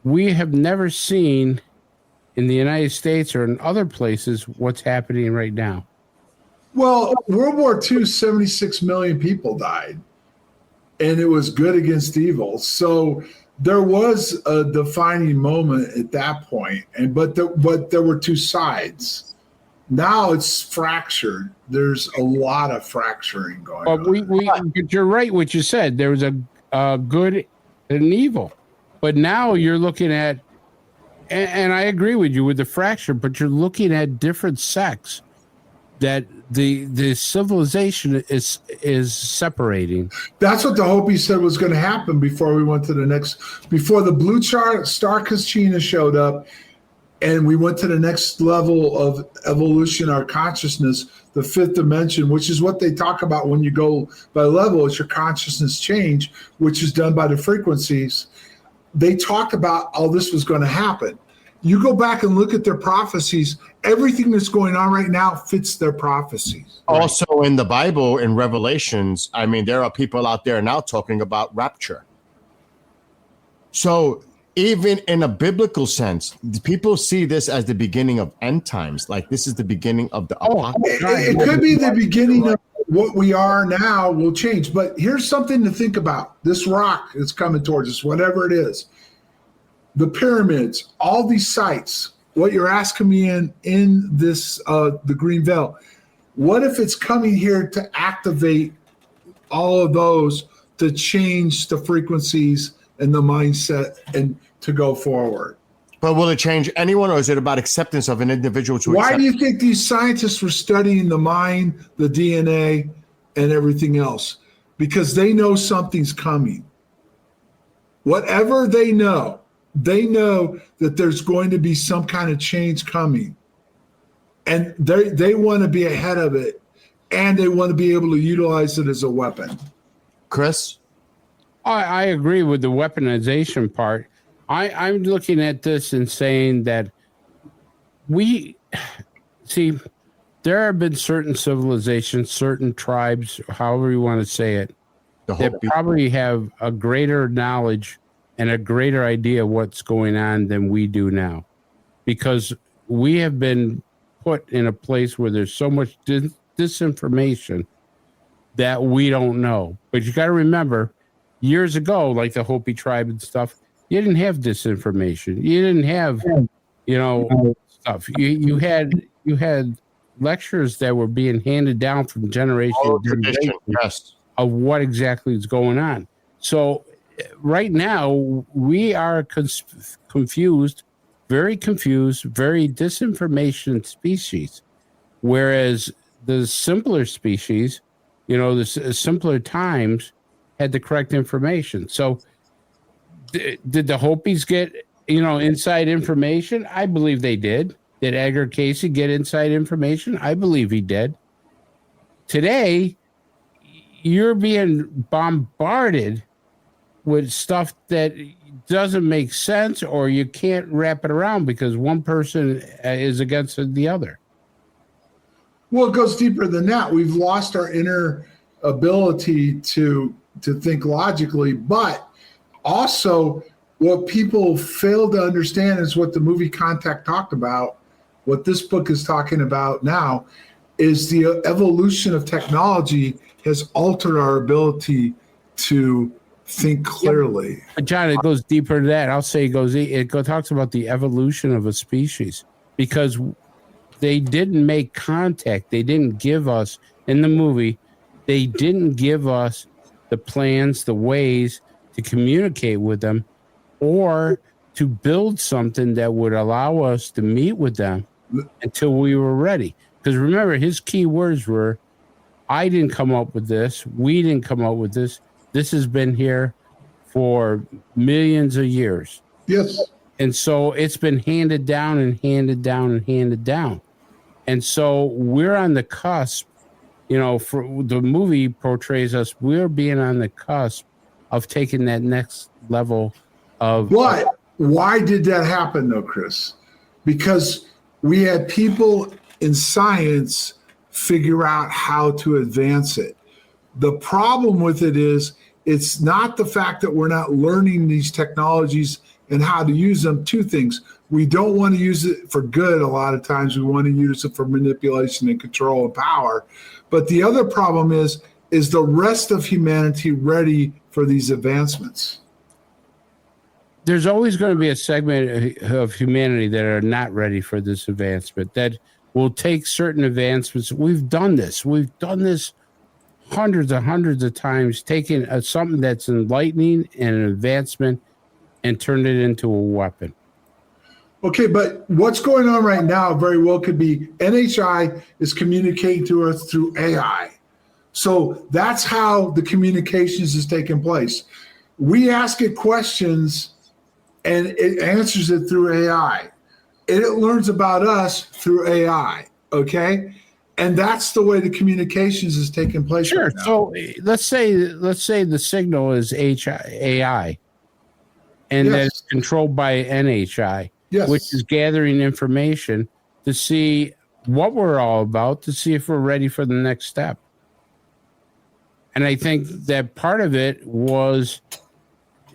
We have never seen in the United States or in other places what's happening right now. Well, World War II, 76 million people died, and it was good against evil. So there was a defining moment at that point, but there were two sides. Now it's fractured. There's a lot of fracturing going on. But you're right what you said. There was a good and evil. But now you're looking at, and I agree with you with the fracture, but you're looking at different sects that the civilization is separating. That's what the Hopi said was going to happen before we went to before the blue star Cascina showed up, and we went to the next level of evolution, our consciousness, the fifth dimension, which is what they talk about when you go by level. It's your consciousness change, which is done by the frequencies. They talked about all this was going to happen. You go back and look at their prophecies. Everything that's going on right now fits their prophecies. Also in the Bible, in Revelations, I mean, there are people out there now talking about rapture. So even in a biblical sense, people see this as the beginning of end times. Like this is the beginning of the apocalypse. It could be the beginning of what we are now will change. But here's something to think about. This rock that's coming towards us, whatever it is, the pyramids, all these sites, what you're asking me in this, the green veil, what if it's coming here to activate all of those to change the frequencies and the mindset and to go forward? But will it change anyone, or is it about acceptance of an individual to Why accept? do you think these scientists were studying the mind, the DNA, and everything else? Because they know something's coming. Whatever they know that there's going to be some kind of change coming. And they want to be ahead of it, and they want to be able to utilize it as a weapon. Chris? I agree with the weaponization part. I'm looking at this and saying that there have been certain civilizations, certain tribes, however you want to say it, that probably have a greater knowledge and a greater idea of what's going on than we do now. Because we have been put in a place where there's so much disinformation that we don't know. But you got to remember, years ago, like the Hopi tribe and stuff, you didn't have disinformation. You didn't have, stuff. You had lectures that were being handed down from generation to generation of what exactly is going on. So right now we are confused, very disinformation species, whereas the simpler species, the simpler times had the correct information. So did the Hopis get, inside information? I believe they did. Did Edgar Casey get inside information? I believe he did. Today, you're being bombarded with stuff that doesn't make sense, or you can't wrap it around because one person is against the other. Well, it goes deeper than that. We've lost our inner ability to think logically, but also what people fail to understand is what the movie Contact talked about, what this book is talking about now, is the evolution of technology has altered our ability to think clearly. But John, it goes deeper than that. I'll say it talks about the evolution of a species, because they didn't make contact. They didn't give us, in the movie, they didn't give us the plans, the ways to communicate with them, or to build something that would allow us to meet with them until we were ready. Because remember, his key words were, I didn't come up with this. We didn't come up with this. This has been here for millions of years. Yes. And so it's been handed down and handed down and handed down. And so we're on the cusp, for the movie portrays us, we're being on the cusp of taking that next level of. But why did that happen though, Chris? Because we had people in science figure out how to advance it. The problem with it is, it's not the fact that we're not learning these technologies and how to use them. Two things. We don't want to use it for good a lot of times. We want to use it for manipulation and control and power. But the other problem is the rest of humanity ready for these advancements? There's always going to be a segment of humanity that are not ready for this advancement, that will take certain advancements. We've done this hundreds of times, taking something that's enlightening and an advancement and turned it into a weapon. Okay, but what's going on right now very well could be NHI is communicating to us through AI. So that's how the communications is taking place. We ask it questions and it answers it through AI. And it learns about us through AI, okay? And that's the way the communications is taking place. Sure. Right now. So let's say the signal is AI, and Yes. that's controlled by NHI, Yes. which is gathering information to see what we're all about, to see if we're ready for the next step. And I think that part of it was,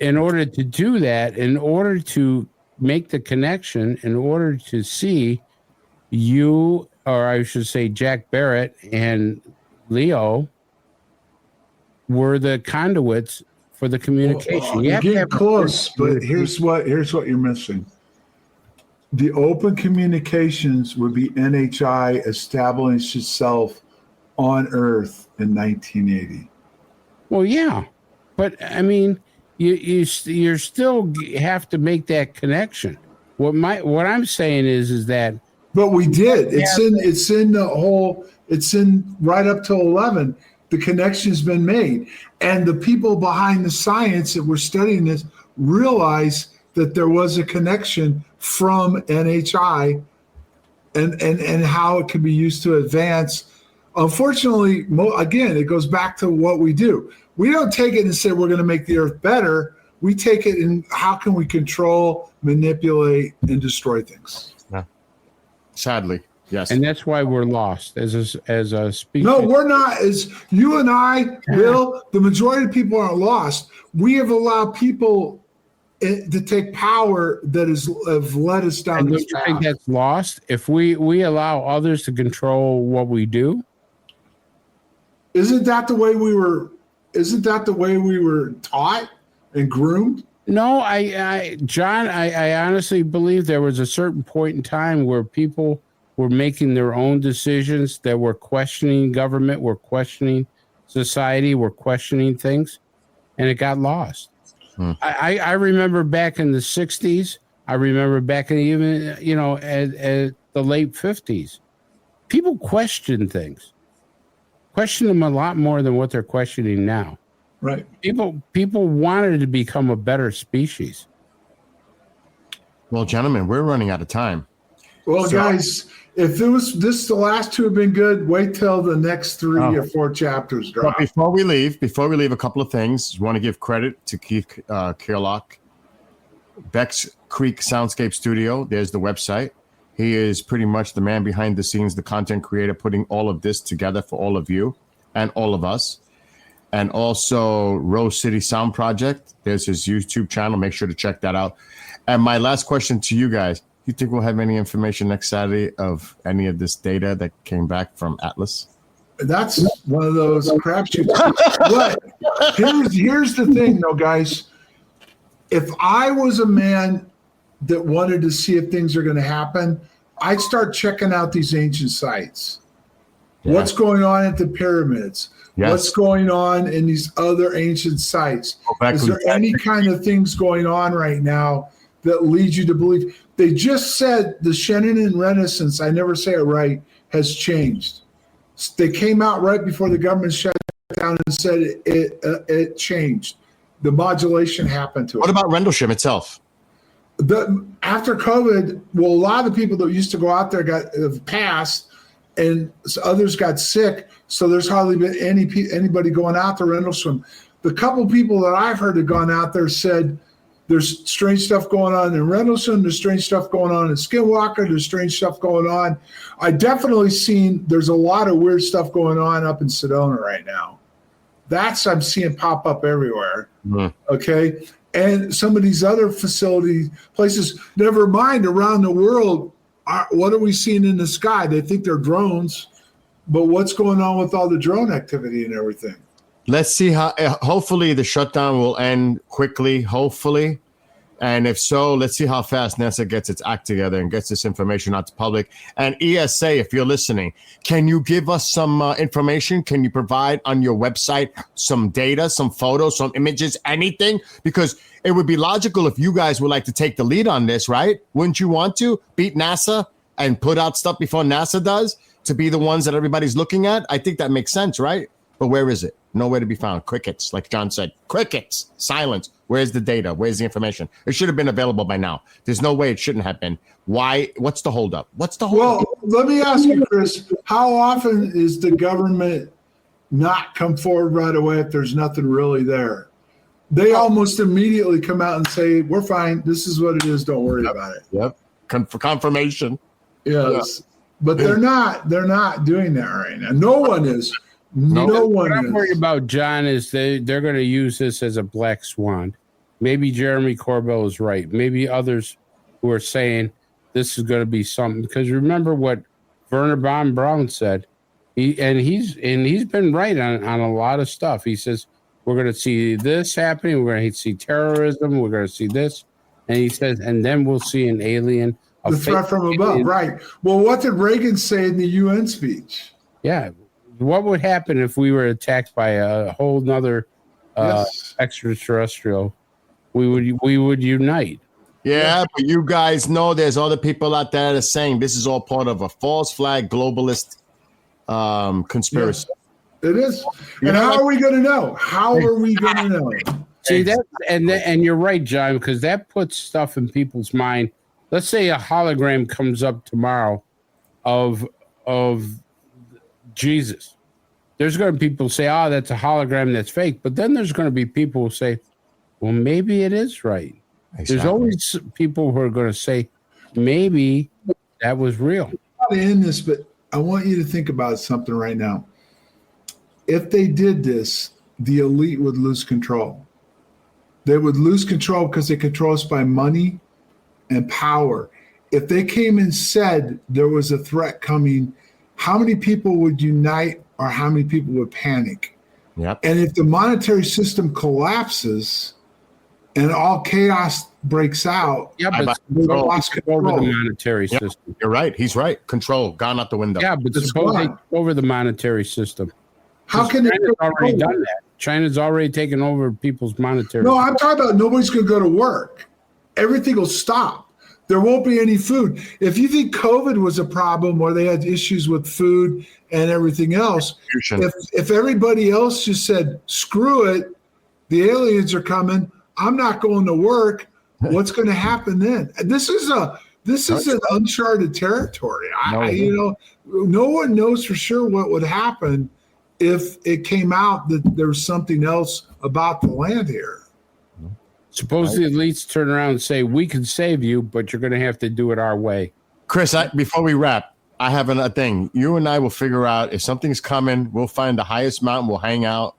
in order to do that, in order to make the connection, in order to see you, or I should say Jack Barrett and Leo, were the conduits for the communication. You're getting close, but here's what you're missing. The open communications would be NHI established itself on Earth in 1980. Well, yeah, but I mean, you still have to make that connection. What I'm saying is that. But we did. It's in right up till 11. The connection's been made, and the people behind the science that were studying this realized that there was a connection from NHI, and how it could be used to advance. Unfortunately, again, it goes back to what we do. We don't take it and say we're going to make the Earth better. We take it and how can we control, manipulate, and destroy things. Yeah. Sadly, yes. And that's why we're lost as a species. No, we're not. As you and I, Bill, the majority of people aren't lost. We have allowed people to take power that have led us down And this don't you think path. that's lost if we allow others to control what we do? Isn't that the way we were? Isn't that the way we were taught and groomed? No, John, I honestly believe there was a certain point in time where people were making their own decisions, that were questioning government, were questioning society, were questioning things, and it got lost. I remember back in the 60s, I remember back in even, at the late 50s, people questioned things, questioned them a lot more than what they're questioning now. Right. People wanted to become a better species. Well, gentlemen, we're running out of time. Well, guys, if it was the last two have been good, wait till the next 3 or 4 chapters drop. But before we leave, a couple of things. Want to give credit to Keith Kirlock, Beck's Creek Soundscape Studio. There's the website. He is pretty much the man behind the scenes, the content creator, putting all of this together for all of you and all of us. And also Rose City Sound Project. There's his YouTube channel. Make sure to check that out. And my last question to you guys, you think we'll have any information next Saturday of any of this data that came back from Atlas? That's one of those crapshoots. But here's the thing, though, guys. If I was a man that wanted to see if things are going to happen, I'd start checking out these ancient sites. Yeah. What's going on at the pyramids? Yes. What's going on in these other ancient sites? Is there any kind of things going on right now that lead you to believe? They just said the Shannon Renaissance, I never say it right, has changed. They came out right before the government shut down and said it changed. The modulation happened to it. What about Rendlesham itself? After COVID, well, a lot of the people that used to go out there have passed, and others got sick. So there's hardly been anybody going out to Rendlesham. The couple people that I've heard have gone out there said there's strange stuff going on in Rendlesham. There's strange stuff going on in Skinwalker. There's strange stuff going on. I definitely seen there's a lot of weird stuff going on up in Sedona right now. I'm seeing pop up everywhere. Mm-hmm. Okay. And some of these other places, never mind around the world, what are we seeing in the sky? They think they're drones, but what's going on with all the drone activity and everything? Let's see how, hopefully the shutdown will end quickly, hopefully. And if so, let's see how fast NASA gets its act together and gets this information out to public. And ESA, if you're listening, can you give us some information? Can you provide on your website some data, some photos, some images, anything? Because it would be logical if you guys would like to take the lead on this, right? Wouldn't you want to beat NASA and put out stuff before NASA does to be the ones that everybody's looking at? I think that makes sense, right? But where is it? Nowhere to be found. Crickets, like John said. Crickets. Silence. Where's the data? Where's the information? It should have been available by now. There's no way it shouldn't have been. Why? What's the holdup? Well, let me ask you, Chris, how often is the government not come forward right away if there's nothing really there? They almost immediately come out and say, we're fine. This is what it is. Don't worry about it. Yep. For confirmation. Yes. Yeah. But they're not doing that right now. No one is. No one What I'm is. worried about, John, is they're going to use this as a black swan. Maybe Jeremy Corbell is right. Maybe others who are saying this is going to be something. Because remember what Werner von Braun said. He's been right on a lot of stuff. He says we're going to see this happening. We're going to see terrorism. We're going to see this. And he says, and then we'll see an alien. The threat from above, right. Well, what did Reagan say in the UN speech? Yeah. What would happen if we were attacked by a whole nother extraterrestrial? We would unite. Yeah, but you guys know there's other people out there that are saying this is all part of a false flag globalist conspiracy. Yeah, it is. And how are we going to know? How are we going to know? See that, and you're right, John, because that puts stuff in people's mind. Let's say a hologram comes up tomorrow of Jesus. There's going to be people say, oh, that's a hologram, that's fake. But then there's going to be people who say, well, maybe it is right. Exactly. There's always people who are going to say, maybe that was real. I'm not in this, but I want you to think about something right now. If they did this, the elite would lose control. They would lose control because they control us by money and power. If they came and said there was a threat coming, how many people would unite or how many people would panic? Yep. And if the monetary system collapses and all chaos breaks out, Yeah, but they lost over the control. monetary Yep. system. You're right. He's right. Control gone out the window. Yeah, but It's suppose they gone. take over the monetary system. How can they China's already control done it? that? China's already taken over people's monetary. No, I'm talking about nobody's going to go to work. Everything will stop. There won't be any food. If you think COVID was a problem or they had issues with food and everything else, if everybody else just said, screw it, the aliens are coming, I'm not going to work, what's going to happen then? This is an uncharted territory. No one knows for sure what would happen if it came out that there was something else about the land here. Suppose the elites turn around and say, we can save you, but you're going to have to do it our way. Chris, before we wrap, I have a thing. You and I will figure out if something's coming. We'll find the highest mountain. We'll hang out.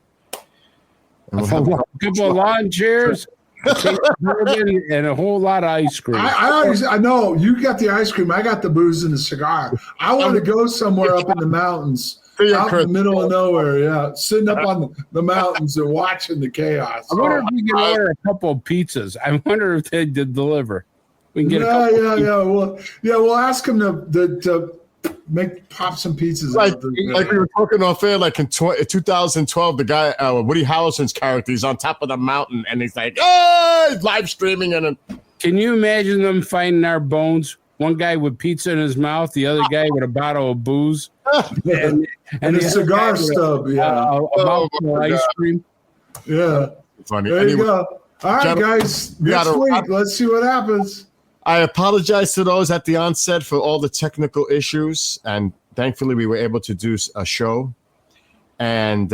And we'll have A couple of lawn chairs, and a whole lot of ice cream. I know you got the ice cream. I got the booze and the cigar. I want to go somewhere up in the mountains, out in the middle of nowhere. Sitting up on the mountains and watching the chaos. I wonder if we can order a couple of pizzas. I wonder if they did deliver. We can get We'll ask them to pop some pizzas. Like we were talking off air, like in 2012, the guy, Woody Harrelson's character, he's on top of the mountain and he's like, he's live streaming. Can you imagine them finding our bones? One guy with pizza in his mouth, the other guy with a bottle of booze, and a cigar stub. A mouthful of ice cream. Yeah. Funny. There you go. All right, guys. Next week, let's see what happens. I apologize to those at the onset for all the technical issues, and thankfully we were able to do a show. And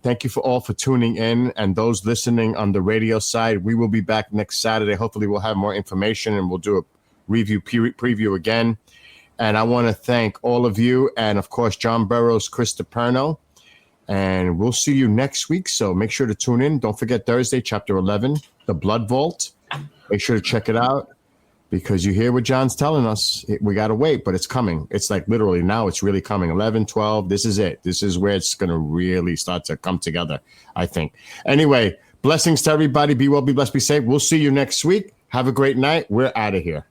thank you all for tuning in, and those listening on the radio side. We will be back next Saturday. Hopefully we'll have more information, and we'll do a preview again. And I want to thank all of you, and of course John Burroughs, Chris DiPerno, and we'll see you next week. So make sure to tune in. Don't forget Thursday, Chapter 11, The Blood Vault. Make sure to check it out. Because you hear what John's telling us, we got to wait, but it's coming. It's like literally now it's really coming. 11, 12, this is it. This is where it's going to really start to come together, I think. Anyway, blessings to everybody. Be well, be blessed, be safe. We'll see you next week. Have a great night. We're out of here.